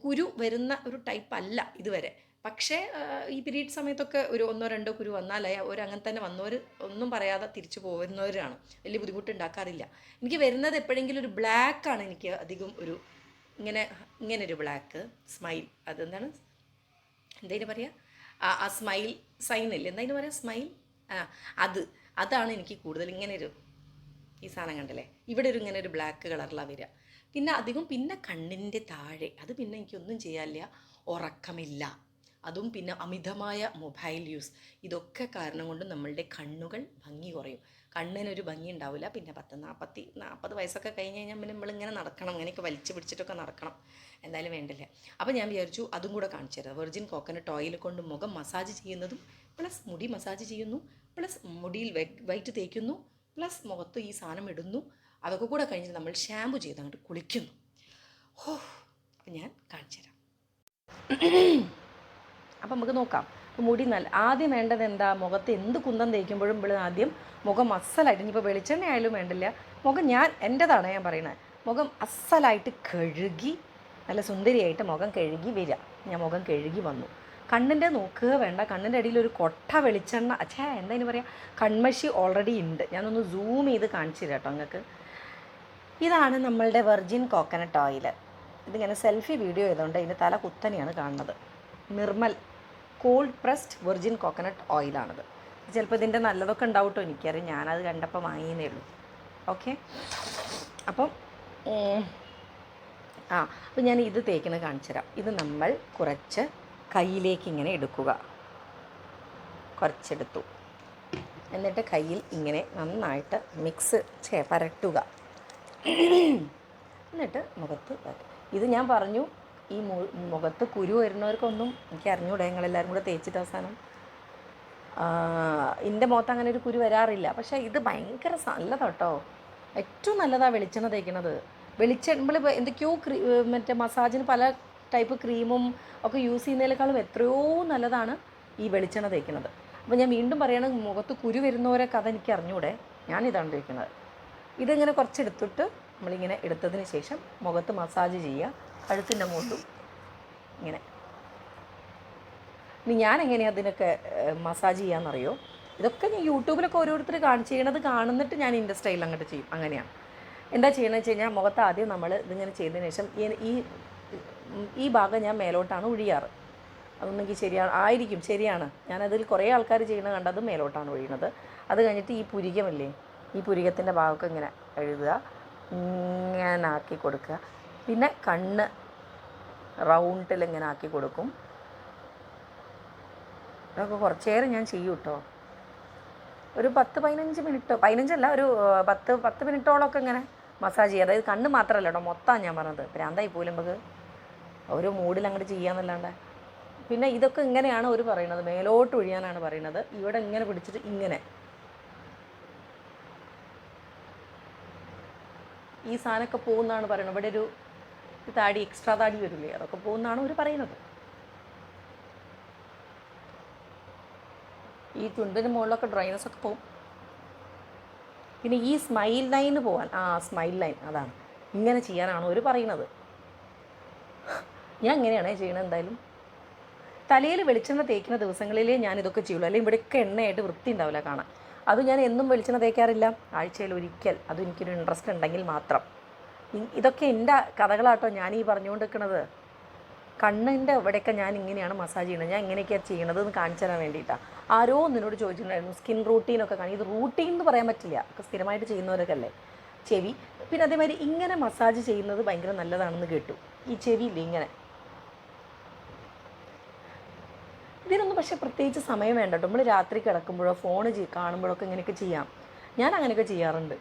കുരു വരുന്ന ഒരു ടൈപ്പ് അല്ല ഇതുവരെ. പക്ഷേ ഈ പീരീഡ് സമയത്തൊക്കെ ഒരു 1-2 കുരു വന്നാലായി അങ്ങനെ തന്നെ വന്നവർ ഒന്നും പറയാതെ തിരിച്ചു പോകുന്നവരാണ്. വലിയ ബുദ്ധിമുട്ടുണ്ടാക്കാറില്ല. എനിക്ക് വരുന്നത് എപ്പോഴെങ്കിലും ഒരു ബ്ലാക്കാണ് എനിക്ക് അധികം ഒരു ഇങ്ങനെ ഒരു ബ്ലാക്ക് സ്മൈൽ, അതെന്താണ് എന്തതിന് പറയുക, ആ സ്മൈൽ സൈൻ ഇല്ലേ, എന്താതിന് പറയുക, സ്മൈൽ, അതാണ് എനിക്ക് കൂടുതൽ. ഇങ്ങനൊരു ഈ സാധനം കണ്ടല്ലേ, ഇവിടെ ഇങ്ങനെ ഒരു ബ്ലാക്ക് കളറിലാണ് വരിക. പിന്നെ അധികം പിന്നെ കണ്ണിൻ്റെ താഴെ, അത് പിന്നെ എനിക്കൊന്നും ചെയ്യാനില്ല, ഉറക്കമില്ല, അതും പിന്നെ അമിതമായ മൊബൈൽ യൂസ്, ഇതൊക്കെ കാരണം കൊണ്ട് നമ്മളുടെ കണ്ണുകൾ ഭംഗി കുറയും. കണ്ണിനൊരു ഭംഗി ഉണ്ടാവില്ല. പിന്നെ 40 വയസ്സൊക്കെ കഴിഞ്ഞ് കഴിഞ്ഞാൽ പിന്നെ നമ്മളിങ്ങനെ നടക്കണം, ഇങ്ങനെയൊക്കെ വലിച്ചു പിടിച്ചിട്ടൊക്കെ നടക്കണം. എന്തായാലും വേണ്ടില്ല. അപ്പോൾ ഞാൻ വിചാരിച്ചു അതും കൂടെ കാണിച്ചു തരാം. വെർജിൻ കോക്കനട്ട് ഓയിൽ കൊണ്ട് മുഖം മസാജ് ചെയ്യുന്നതും പ്ലസ് മുടി മസാജ് ചെയ്യുന്നു, പ്ലസ് മുടിയിൽ വൈറ്റ് തേക്കുന്നു, പ്ലസ് മുഖത്ത് ഈ സാധനം ഇടുന്നു. അതൊക്കെ കൂടെ കഴിഞ്ഞിട്ട് നമ്മൾ ഷാമ്പു ചെയ്ത് അങ്ങോട്ട് കുളിക്കുന്നു. അപ്പം ഞാൻ കാണിച്ചു തരാം. അപ്പം നമുക്ക് നോക്കാം. മുടി ആദ്യം വേണ്ടത് എന്താ, മുഖത്ത് എന്ത് കുന്തം തേക്കുമ്പോഴും ആദ്യം മുഖം അസ്സലായിട്ട്, ഇനിയിപ്പോൾ വെളിച്ചെണ്ണ ആയാലും വേണ്ടില്ല, മുഖം എൻ്റെതാണ് ഞാൻ പറയുന്നത്, മുഖം അസ്സലായിട്ട് കഴുകി നല്ല സുന്ദരിയായിട്ട് മുഖം കഴുകി വരിക. ഞാൻ മുഖം കഴുകി വന്നു. കണ്ണിൻ്റെ നോക്കുക വേണ്ട, കണ്ണിൻ്റെ അടിയിൽ ഒരു കൊട്ട വെളിച്ചെണ്ണ, എന്താ ഇനി പറയുക, കൺമഷി ഓൾറെഡി ഉണ്ട്. ഞാനൊന്ന് സൂം ചെയ്ത് കാണിച്ചു തരാം കേട്ടോ നിങ്ങൾക്ക്. ഇതാണ് നമ്മളുടെ വെർജിൻ കോക്കനട്ട് ഓയിൽ. ഇതിങ്ങനെ സെൽഫി വീഡിയോ ചെയ്തുകൊണ്ട് ഇതിൻ്റെ തല കുത്തനെയാണ് കാണുന്നത്. Nirmal cold pressed virgin coconut ഓയിലാണിത്. ചിലപ്പോൾ ഇതിൻ്റെ നല്ലതൊക്കെ ഉണ്ടാവും കേട്ടോ, എനിക്കറിയാം, ഞാനത് കണ്ടപ്പോൾ വാങ്ങിയതേ ഉള്ളൂ. ഓക്കെ, അപ്പം അപ്പോൾ ഞാൻ ഇത് തേക്കുന്നത് കാണിച്ചു തരാം. ഇത് നമ്മൾ കുറച്ച് കയ്യിലേക്ക് ഇങ്ങനെ എടുക്കുക, കുറച്ചെടുത്തു, എന്നിട്ട് കയ്യിൽ ഇങ്ങനെ നന്നായിട്ട് പരട്ടുക, എന്നിട്ട് മുഖത്ത്. ഇത് ഞാൻ പറഞ്ഞു, ഈ മുഖത്ത് കുരു വരുന്നവർക്കൊന്നും എനിക്ക് അറിഞ്ഞൂടെ, ഞങ്ങളെല്ലാവരും കൂടെ തേച്ചിട്ട് അവസാനം. എൻ്റെ മുഖത്ത് അങ്ങനെ ഒരു കുരു വരാറില്ല. പക്ഷേ ഇത് ഭയങ്കര നല്ലതാണ് കേട്ടോ, ഏറ്റവും നല്ലതാണ് വെളിച്ചെണ്ണ തേക്കുന്നത്. നമ്മൾ എന്തൊക്കെയോ മറ്റേ മസാജിന് പല ടൈപ്പ് ക്രീമും ഒക്കെ യൂസ് ചെയ്യുന്നതിനേക്കാളും എത്രയോ നല്ലതാണ് ഈ വെളിച്ചെണ്ണ തേക്കുന്നത്. അപ്പോൾ ഞാൻ വീണ്ടും പറയണം, മുഖത്ത് കുരു വരുന്നവരെ കഥ എനിക്ക് അറിഞ്ഞൂടെ, ഞാനിതാണ് തേക്കുന്നത്. ഇതിങ്ങനെ കുറച്ചെടുത്തിട്ട് നമ്മളിങ്ങനെ എടുത്തതിന് ശേഷം മുഖത്ത് മസാജ് ചെയ്യുക, കഴുത്തിൻ്റെ മുകളിലും ഇങ്ങനെ. ഇനി ഞാൻ എങ്ങനെയാണ് അതിനൊക്കെ മസാജ് ചെയ്യാമെന്നറിയോ, ഇതൊക്കെ ഞാൻ യൂട്യൂബിലൊക്കെ ഓരോരുത്തർ ചെയ്യണത് കാണുന്നിട്ട് ഞാൻ എൻ്റെ സ്റ്റൈലിൽ അങ്ങോട്ട് ചെയ്യും. അങ്ങനെയാണ്. എന്താ ചെയ്യണമെന്ന് വെച്ച് കഴിഞ്ഞാൽ, മുഖത്ത് ആദ്യം നമ്മൾ ഇതിങ്ങനെ ചെയ്തതിന് ശേഷം ഈ ഭാഗം ഞാൻ മേലോട്ടാണ് ഒഴിയാറ്. അതൊന്നെങ്കിൽ ശരിയാണ്. ഞാനതിൽ കുറേ ആൾക്കാർ ചെയ്യണത് കണ്ടത് മേലോട്ടാണ് ഒഴിയണത്. അത് കഴിഞ്ഞിട്ട് ഈ പുരികമില്ലേ, ഈ പുരികത്തിൻ്റെ ഭാഗമൊക്കെ ഇങ്ങനെ എഴുതുക, ഇങ്ങനെ ആക്കി കൊടുക്കുക. പിന്നെ കണ്ണ് റൗണ്ടിൽ ഇങ്ങനെ ആക്കി കൊടുക്കും. അതൊക്കെ കുറച്ച് നേരം ഞാൻ ചെയ്യും കേട്ടോ, ഒരു 10-15 മിനിറ്റ്, 15 ഒരു 10 മിനിറ്റോളമൊക്കെ ഇങ്ങനെ മസാജ് ചെയ്യുക. അതായത് കണ്ണ് മാത്രമല്ല കേട്ടോ, മൊത്തമാണ് ഞാൻ പറഞ്ഞത്. ഭ്രാന്തായി പോലും നമുക്ക് ഒരു മൂഡിൽ അങ്ങോട്ട് ചെയ്യാമെന്നല്ലാണ്ട്. പിന്നെ ഇതൊക്കെ ഇങ്ങനെയാണ് അവർ പറയുന്നത്, മേലോട്ട് ഒഴിയാനാണ് പറയുന്നത്. ഇവിടെ ഇങ്ങനെ പിടിച്ചിട്ട് ഇങ്ങനെ ഈ സാധനമൊക്കെ പോകുന്നതാണ് പറയുന്നത്. ഇവിടെ ഒരു താടി, എക്സ്ട്രാ താടി വരില്ലേ, അതൊക്കെ പോകുന്നതാണ് അവർ പറയുന്നത്. ഈ ചുണ്ടിന് മുകളിലൊക്കെ ഡ്രൈനസ് ഒക്കെ പോകും. പിന്നെ ഈ സ്മൈൽ ലൈന് പോകാൻ, സ്മൈൽ ലൈൻ അതാണ് ഇങ്ങനെ ചെയ്യാനാണ് അവർ പറയുന്നത്. ഞാൻ ഇങ്ങനെയാണേ ചെയ്യണത്. എന്തായാലും തലയിൽ വെളിച്ചെണ്ണ തേക്കുന്ന ദിവസങ്ങളിലേ ഞാനിതൊക്കെ ചെയ്യുള്ളൂ, അല്ലെങ്കിൽ ഇവിടെയൊക്കെ എണ്ണയായിട്ട് വൃത്തി ഉണ്ടാവില്ല കാണാൻ. അത് ഞാൻ എന്നും വെളിച്ചെണ്ണ തേക്കാറില്ല, ആഴ്ചയിൽ ഒരിക്കൽ. അതും എനിക്കൊരു ഇൻട്രസ്റ്റ് ഉണ്ടെങ്കിൽ മാത്രം. ഇതൊക്കെ എൻ്റെ കഥകളാട്ടോ ഞാനീ പറഞ്ഞുകൊണ്ടിരിക്കുന്നത്. കണ്ണിൻ്റെ ഇവിടെയൊക്കെ ഞാൻ ഇങ്ങനെയാണ് മസാജ് ചെയ്യുന്നത്, ഞാൻ ഇങ്ങനെയൊക്കെയാണ് ചെയ്യണത് എന്ന് കാണിച്ചു തരാൻ വേണ്ടിയിട്ടാണ്. ആരോ നിന്നോട് ചോദിച്ചിട്ടുണ്ടായിരുന്നു സ്കിൻ റൂട്ടീനൊക്കെ കാണി. ഇത് റൂട്ടീൻ എന്ന് പറയാൻ പറ്റില്ല, ഒക്കെ സ്ഥിരമായിട്ട് ചെയ്യുന്നവരൊക്കെ അല്ലേ. ചെവി പിന്നെ അതേമാതിരി ഇങ്ങനെ മസാജ് ചെയ്യുന്നത് ഭയങ്കര നല്ലതാണെന്ന് കേട്ടു. ഈ ചെവിയില്ലേ ഇങ്ങനെ, ഇതിനൊന്നും പക്ഷേ പ്രത്യേകിച്ച് സമയം വേണ്ട കേട്ടോ. നമ്മൾ രാത്രി കിടക്കുമ്പോഴോ ഫോണ് കാണുമ്പോഴൊക്കെ ഇങ്ങനെയൊക്കെ ചെയ്യാം. ഞാൻ അങ്ങനെയൊക്കെ ചെയ്യാറുണ്ട്.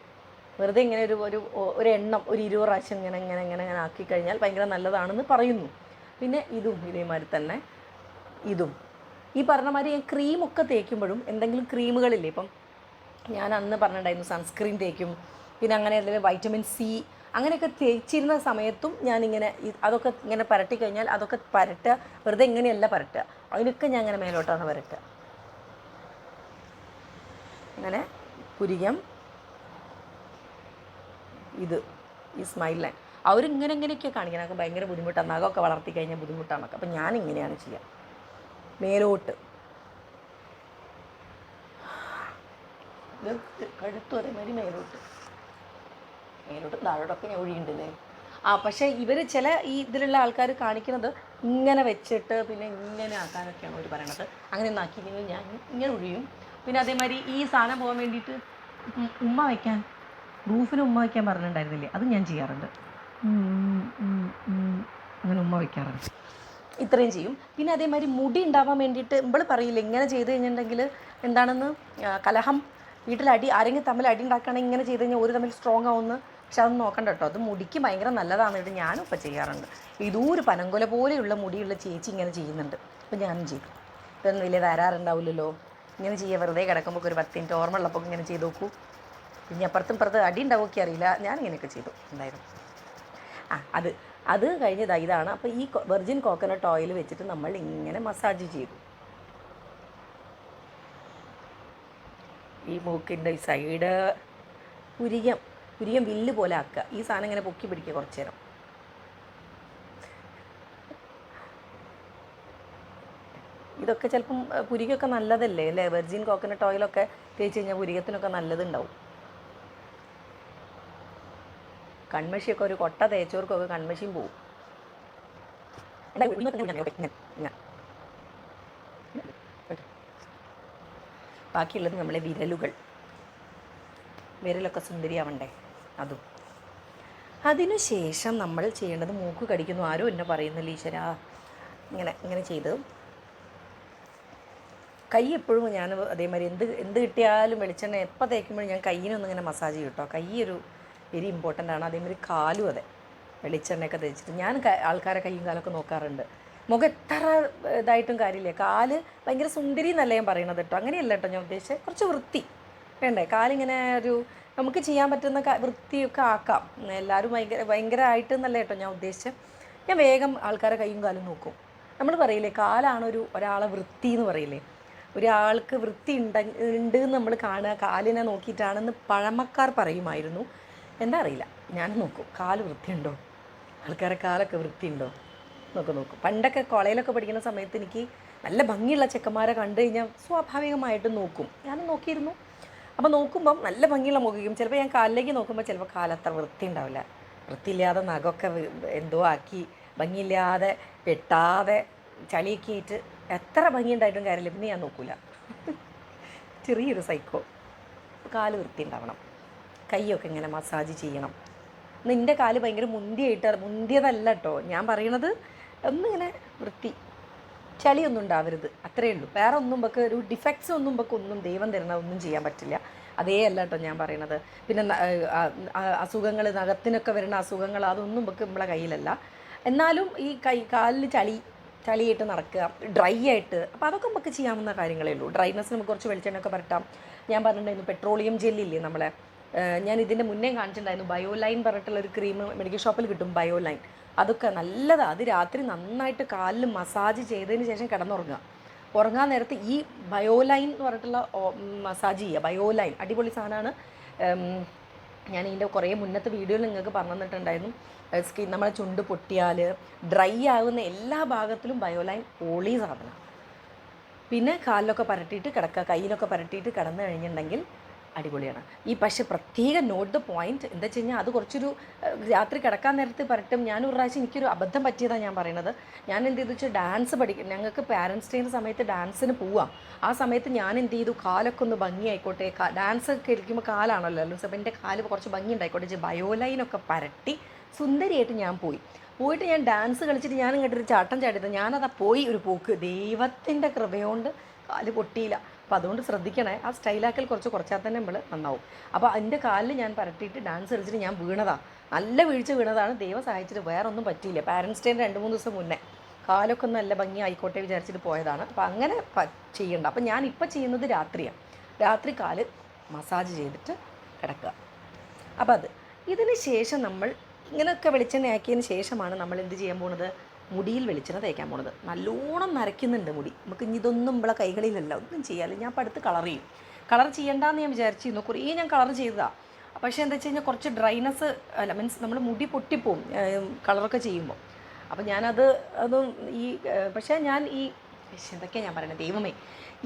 വെറുതെ ഇങ്ങനെ ഒരു എണ്ണം ഒരു 20 പ്രാവശ്യം ഇങ്ങനെ ആക്കി കഴിഞ്ഞാൽ ഭയങ്കര നല്ലതാണെന്ന് പറയുന്നു. പിന്നെ ഇതും ഇതേമാതിരി തന്നെ ഇതും ഈ പറഞ്ഞ മാതിരി ഞാൻ ക്രീമൊക്കെ തേക്കുമ്പോഴും എന്തെങ്കിലും ക്രീമുകളില്ലേ, ഇപ്പം ഞാൻ അന്ന് പറഞ്ഞിട്ടുണ്ടായിരുന്നു സൺസ്ക്രീൻ തേക്കും, പിന്നെ അങ്ങനെ എന്തെങ്കിലും വൈറ്റമിൻ സി അങ്ങനെയൊക്കെ തേച്ചിരുന്ന സമയത്തും ഞാനിങ്ങനെ അതൊക്കെ ഇങ്ങനെ പരട്ടി കഴിഞ്ഞാൽ അതൊക്കെ പരട്ടുക, വെറുതെ ഇങ്ങനെയല്ല പരട്ടുക, അതിനൊക്കെ ഞാൻ ഇങ്ങനെ മേലോട്ടാണ് പരട്ടുക. അങ്ങനെ പുരികം, ഈ സ്മൈൽ ലൈൻ അവരിങ്ങനെയൊക്കെ കാണിക്കണം. അതൊക്കെ ഭയങ്കര ബുദ്ധിമുട്ടാണ്, നഖമൊക്കെ വളർത്തി കഴിഞ്ഞാൽ ബുദ്ധിമുട്ടാണൊക്കെ. അപ്പം ഞാനിങ്ങനെയാണ് ചെയ്യുക, മേലോട്ട്. ഇത് കഴുത്തും അതേമാതിരി മേലോട്ട് താഴോട്ടൊക്കെ ഞാൻ ഒഴിയുണ്ടല്ലേ. പക്ഷേ ഇവർ ചില ഇതിലുള്ള ആൾക്കാർ കാണിക്കുന്നത് ഇങ്ങനെ വെച്ചിട്ട് പിന്നെ ഇങ്ങനെ ആക്കാനൊക്കെയാണ് അവർ പറയണത്. അങ്ങനെ ഒന്നും ആക്കിയില്ലെങ്കിൽ ഞാൻ ഇങ്ങനെ ഒഴിയും. പിന്നെ അതേമാതിരി ഈ സാധനം പോകാൻ വേണ്ടിയിട്ട് ഉമ്മ വയ്ക്കാൻ, റൂഫിന് ഉമ്മ വയ്ക്കാൻ പറഞ്ഞിട്ടുണ്ടായിരുന്നില്ലേ, അത് ഞാൻ ചെയ്യാറുണ്ട്. അങ്ങനെ ഉമ്മ വയ്ക്കാറുണ്ട്. ഇത്രയും ചെയ്യും. പിന്നെ അതേമാതിരി മുടി ഉണ്ടാവാൻ വേണ്ടിയിട്ട് നമ്മൾ പറയില്ല, ഇങ്ങനെ ചെയ്ത് കഴിഞ്ഞിട്ടുണ്ടെങ്കിൽ എന്താണെന്ന് കലഹം, വീട്ടിൽ ആരെങ്കിലും തമ്മിൽ അടി ഉണ്ടാക്കുകയാണെങ്കിൽ ഇങ്ങനെ ചെയ്ത് കഴിഞ്ഞാൽ ഒരു തമ്മിൽ സ്ട്രോങ് ആവുമെന്ന്. പക്ഷെ അതൊന്നും നോക്കണ്ട കേട്ടോ, അത് മുടിക്ക് ഭയങ്കര നല്ലതാണ്. ഇത് ഞാനും ഇപ്പോൾ ചെയ്യാറുണ്ട്. ഇതൊരു പനങ്കൊല പോലെയുള്ള മുടിയുള്ള ചേച്ചി ഇങ്ങനെ ചെയ്യുന്നുണ്ട്, അപ്പോൾ ഞാനും ചെയ്യും. ഇതൊന്നും വലിയ തരാറുണ്ടാവില്ലല്ലോ, ഇങ്ങനെ ചെയ്യുക. വെറുതെ കിടക്കുമ്പോൾ ഒരു 10 മിനിറ്റ് ഓർമ്മ ഉള്ളപ്പോൾ ഇങ്ങനെ ചെയ്ത് നോക്കൂ. പിന്നെ അപ്പുറത്ത് അടി ഉണ്ടാവുമൊക്കെ അറിയില്ല, ഞാൻ ഇങ്ങനെയൊക്കെ ചെയ്തു എന്തായാലും. അത് കഴിഞ്ഞതാ ഇതാണ്. അപ്പോൾ ഈ വെർജിൻ കോക്കനട്ട് ഓയിൽ വെച്ചിട്ട് നമ്മൾ ഇങ്ങനെ മസാജ് ചെയ്തു. ഈ മൂക്കിൻ്റെ ഈ സൈഡ് പുരികം വില്ല് പോലെ ആക്കുക. ഈ സാധനം ഇങ്ങനെ പൊക്കി പിടിക്കുക കുറച്ച് നേരം. ഇതൊക്കെ ചിലപ്പം പുരികൊക്കെ നല്ലതല്ലേ അല്ലേ? വെർജിൻ കോക്കനട്ട് ഓയിലൊക്കെ തേച്ച് കഴിഞ്ഞാൽ പുരികത്തിനൊക്കെ നല്ലതുണ്ടാവും. കൺമഷിയൊക്കെ ഒരു കൊട്ട തേച്ചവർക്കൊക്കെ കൺമഷിയും പോവും. ബാക്കിയുള്ളത് നമ്മളെ വിരലൊക്കെ സുന്ദരിയാവണ്ടേ, അതും. അതിനുശേഷം നമ്മൾ ചെയ്യേണ്ടത് മൂക്ക് കടിക്കുന്നു. ആരും എന്നെ പറയുന്നില്ല ഈശ്വരാ. ഇങ്ങനെ ചെയ്ത് കൈ എപ്പോഴും ഞാൻ അതേമാതിരി എന്ത് കിട്ടിയാലും വെളിച്ചെണ്ണ എപ്പോൾ തേക്കുമ്പോഴും ഞാൻ കയ്യിനൊന്നും ഇങ്ങനെ മസാജ് ചെയ്യും കേട്ടോ. കൈ ഒരു വെരി ഇമ്പോർട്ടൻ്റ് ആണ്. അതേമാതിരി കാലും അതെ, വെളിച്ചെണ്ണയൊക്കെ തേച്ചിട്ട് ഞാൻ ആൾക്കാരെ കൈയും കാലൊക്കെ നോക്കാറുണ്ട്. മുഖം എത്ര ഇതായിട്ടും കാര്യമില്ല, കാല് ഭയങ്കര സുന്ദരി എന്നല്ല ഞാൻ പറയണത് കേട്ടോ, അങ്ങനെയല്ല കേട്ടോ ഞാൻ ഉദ്ദേശിച്ചത്. കുറച്ച് വൃത്തി വേണ്ടേ കാലിങ്ങനെ ഒരു നമുക്ക് ചെയ്യാൻ പറ്റുന്ന വൃത്തിയൊക്കെ ആക്കാം. എല്ലാവരും ഭയങ്കരമായിട്ട് എന്നല്ല കേട്ടോ ഞാൻ ഉദ്ദേശിച്ചത്. ഞാൻ വേഗം ആൾക്കാരെ കൈയും കാലും നോക്കും. നമ്മൾ പറയില്ലേ കാലാണ് ഒരാളെ വൃത്തി എന്ന് പറയില്ലേ, ഒരാൾക്ക് വൃത്തി ഉണ്ട് നമ്മൾ കാണുക കാലിനെ നോക്കിയിട്ടാണെന്ന് പഴമക്കാർ പറയുമായിരുന്നു. എന്താ അറിയില്ല, ഞാൻ നോക്കും കാല് വൃത്തിയുണ്ടോ, ആൾക്കാരെ കാലൊക്കെ വൃത്തിയുണ്ടോ നോക്കും. പണ്ടൊക്കെ കോളേജിലൊക്കെ പഠിക്കുന്ന സമയത്ത് എനിക്ക് നല്ല ഭംഗിയുള്ള ചെക്കന്മാരെ കണ്ടു കഴിഞ്ഞാൽ സ്വാഭാവികമായിട്ടും നോക്കും. ഞാനും നോക്കിയിരുന്നു. അപ്പോൾ നോക്കുമ്പം നല്ല ഭംഗിയുള്ള മുഖം, ചിലപ്പോൾ ഞാൻ കാലിലേക്ക് നോക്കുമ്പോൾ ചിലപ്പോൾ കാലത്ര വൃത്തി ഉണ്ടാവില്ല. വൃത്തിയില്ലാതെ നഖമൊക്കെ എന്തോ ആക്കി ഭംഗിയില്ലാതെ വെട്ടാതെ ചളിയൊക്കെ ആയിട്ട് എത്ര ഭംഗിയുണ്ടായിട്ടും കാര്യമില്ല, പിന്നെ ഞാൻ നോക്കില്ല. ചെറിയൊരു സൈക്കോ. കാല് വൃത്തി ഉണ്ടാവണം, കൈയൊക്കെ ഇങ്ങനെ മസാജ് ചെയ്യണം. നിൻ്റെ കാല് ഭയങ്കര മുന്തിയതല്ല കേട്ടോ ഞാൻ പറയണത്, ഒന്നിങ്ങനെ വൃത്തി, ചളിയൊന്നും ഉണ്ടാവരുത്, അത്രയേ ഉള്ളൂ. വേറെ ഒന്നും നമുക്ക് ഒരു ഡിഫക്ട്സ് ഒന്നും നമുക്ക് ഒന്നും ദൈവം തരുന്ന ഒന്നും ചെയ്യാൻ പറ്റില്ല. അതേ അല്ല കേട്ടോ ഞാൻ പറയണത്. പിന്നെ അസുഖങ്ങൾ, നഖത്തിനൊക്കെ വരുന്ന അസുഖങ്ങൾ, അതൊന്നും നമുക്ക് നമ്മളെ കയ്യിലല്ല. എന്നാലും ഈ കാലിൽ ചളിയായിട്ട് നടക്കുക, ഡ്രൈ ആയിട്ട്, അപ്പോൾ അതൊക്കെ നമുക്ക് ചെയ്യാവുന്ന കാര്യങ്ങളേ ഉള്ളൂ. ഡ്രൈനെസ് നമുക്ക് കുറച്ച് വെളിച്ചെണ്ണയൊക്കെ പരട്ടാം. ഞാൻ പറഞ്ഞിട്ടുണ്ടായിരുന്നു പെട്രോളിയം ജെല്ലില്ലേ നമ്മളെ, ഞാൻ ഇതിൻ്റെ മുന്നേ കാണിച്ചിട്ടുണ്ടായിരുന്നു. ബയോലൈൻ പറഞ്ഞിട്ടുള്ളൊരു ക്രീം മെഡിക്കൽ ഷോപ്പിൽ കിട്ടും, ബയോലൈൻ. അതൊക്കെ നല്ലതാണ്. അത് രാത്രി നന്നായിട്ട് കാലിൽ മസാജ് ചെയ്തതിന് ശേഷം ഉറങ്ങാൻ നേരത്ത് ഈ ബയോലൈൻ എന്ന് പറഞ്ഞിട്ടുള്ള മസാജ് ചെയ്യുക. ബയോലൈൻ അടിപൊളി സാധനമാണ്. ഞാൻ ഇതിൻ്റെ കുറേ മുന്നത്തെ വീഡിയോയിൽ നിങ്ങൾക്ക് പറഞ്ഞു തന്നിട്ടുണ്ടായിരുന്നു. നമ്മളെ ചുണ്ട് പൊട്ടിയാൽ ഡ്രൈ ആകുന്ന എല്ലാ ഭാഗത്തിലും ബയോലൈൻ പൊളി സാധനം. പിന്നെ കാലിലൊക്കെ പരട്ടിയിട്ട് കിടക്കുക, കയ്യിലൊക്കെ പരട്ടിയിട്ട് കിടന്നു കഴിഞ്ഞിട്ടുണ്ടെങ്കിൽ അടിപൊളിയാണ്. പക്ഷേ പ്രത്യേകം നോട്ട് ദ പോയിന്റ് എന്താ വെച്ച് കഴിഞ്ഞാൽ, അത് കുറച്ചൊരു രാത്രി കിടക്കാൻ നേരത്ത് പരട്ടും. ഞാനൊരു പ്രാവശ്യം എനിക്കൊരു അബദ്ധം പറ്റിയതാണ് ഞാൻ പറയണത്. ഞാൻ എന്ത് ചെയ്തു വെച്ചാൽ ഡാൻസ് ഞങ്ങൾക്ക് പാരൻസ് ഡേയുടെ സമയത്ത് ഡാൻസിന് പോവാം. ആ സമയത്ത് ഞാൻ എന്ത് ചെയ്തു, കാലൊക്കെ ഒന്ന് ഭംഗിയായിക്കോട്ടെ, ഡാൻസ് ഒക്കെ ഇരിക്കുമ്പോൾ കാലാണല്ലോ അല്ലോ, അപ്പോൾ എൻ്റെ കാല് കുറച്ച് ഭംഗി ഉണ്ടായിക്കോട്ടെ, ബയോലൈനൊക്കെ പരട്ടി സുന്ദരിയായിട്ട് ഞാൻ പോയിട്ട് ഞാൻ ഡാൻസ് കളിച്ചിട്ട് ഞാൻ ഇങ്ങോട്ടൊരു ചാട്ടം ചാടിയത്. ഞാനതാ പോയി ഒരു പോക്ക്, ദൈവത്തിൻ്റെ കൃപയോണ്ട് കാല് പൊട്ടിയില്ല. അപ്പോൾ അതുകൊണ്ട് ശ്രദ്ധിക്കണേ, ആ സ്റ്റൈലാക്കൽ കുറച്ചാൽ തന്നെ നമ്മൾ നന്നാവും. അപ്പോൾ എൻ്റെ കാലിൽ ഞാൻ പരട്ടിയിട്ട് ഡാൻസ് കളിച്ചിട്ട് ഞാൻ വീണതാണ്, നല്ല വീഴ്ച വീണതാണ്. ദൈവം സഹായിച്ചിട്ട് വേറെ ഒന്നും പറ്റിയില്ല. പാരൻസ് ഡേൻ്റെ 2-3 ദിവസം മുന്നേ കാലൊക്കെ ഒന്ന് നല്ല ഭംഗി ആയിക്കോട്ടെ വിചാരിച്ചിട്ട് പോയതാണ്. അപ്പോൾ അങ്ങനെ ചെയ്യണ്ട. അപ്പോൾ ഞാനിപ്പോൾ ചെയ്യുന്നത് രാത്രി കാല് മസാജ് ചെയ്തിട്ട് കിടക്കുക. അപ്പോൾ ഇതിന് ശേഷം നമ്മൾ ഇങ്ങനെയൊക്കെ വെളിച്ചെണ്ണ ആക്കിയതിന് ശേഷമാണ് നമ്മൾ എന്ത് ചെയ്യാൻ പോകുന്നത്, മുടിയിൽ വെളിച്ചെണ്ണ തേക്കാൻ പോകുന്നത്. നല്ലോണം നരയ്ക്കുന്നുണ്ട് മുടി. നമുക്ക് ഇനി ഇതൊന്നും നമ്മളെ കൈകളിലല്ല, ഒന്നും ചെയ്യാല്ല. ഞാൻ ഇപ്പോൾ അടുത്ത് കളർ ചെയ്യണ്ടെന്ന് ഞാൻ വിചാരിച്ചിരുന്നു. കുറേ ഞാൻ കളർ ചെയ്തതാണ്. പക്ഷേ എന്താ വെച്ച് കഴിഞ്ഞാൽ കുറച്ച് ഡ്രൈനെസ് അല്ല, മീൻസ് നമ്മൾ മുടി പൊട്ടിപ്പോവും കളറൊക്കെ ചെയ്യുമ്പോൾ. അപ്പോൾ അതും പക്ഷേ ഞാൻ എന്തൊക്കെയാണ് ഞാൻ പറയുന്നത് ദൈവമേ,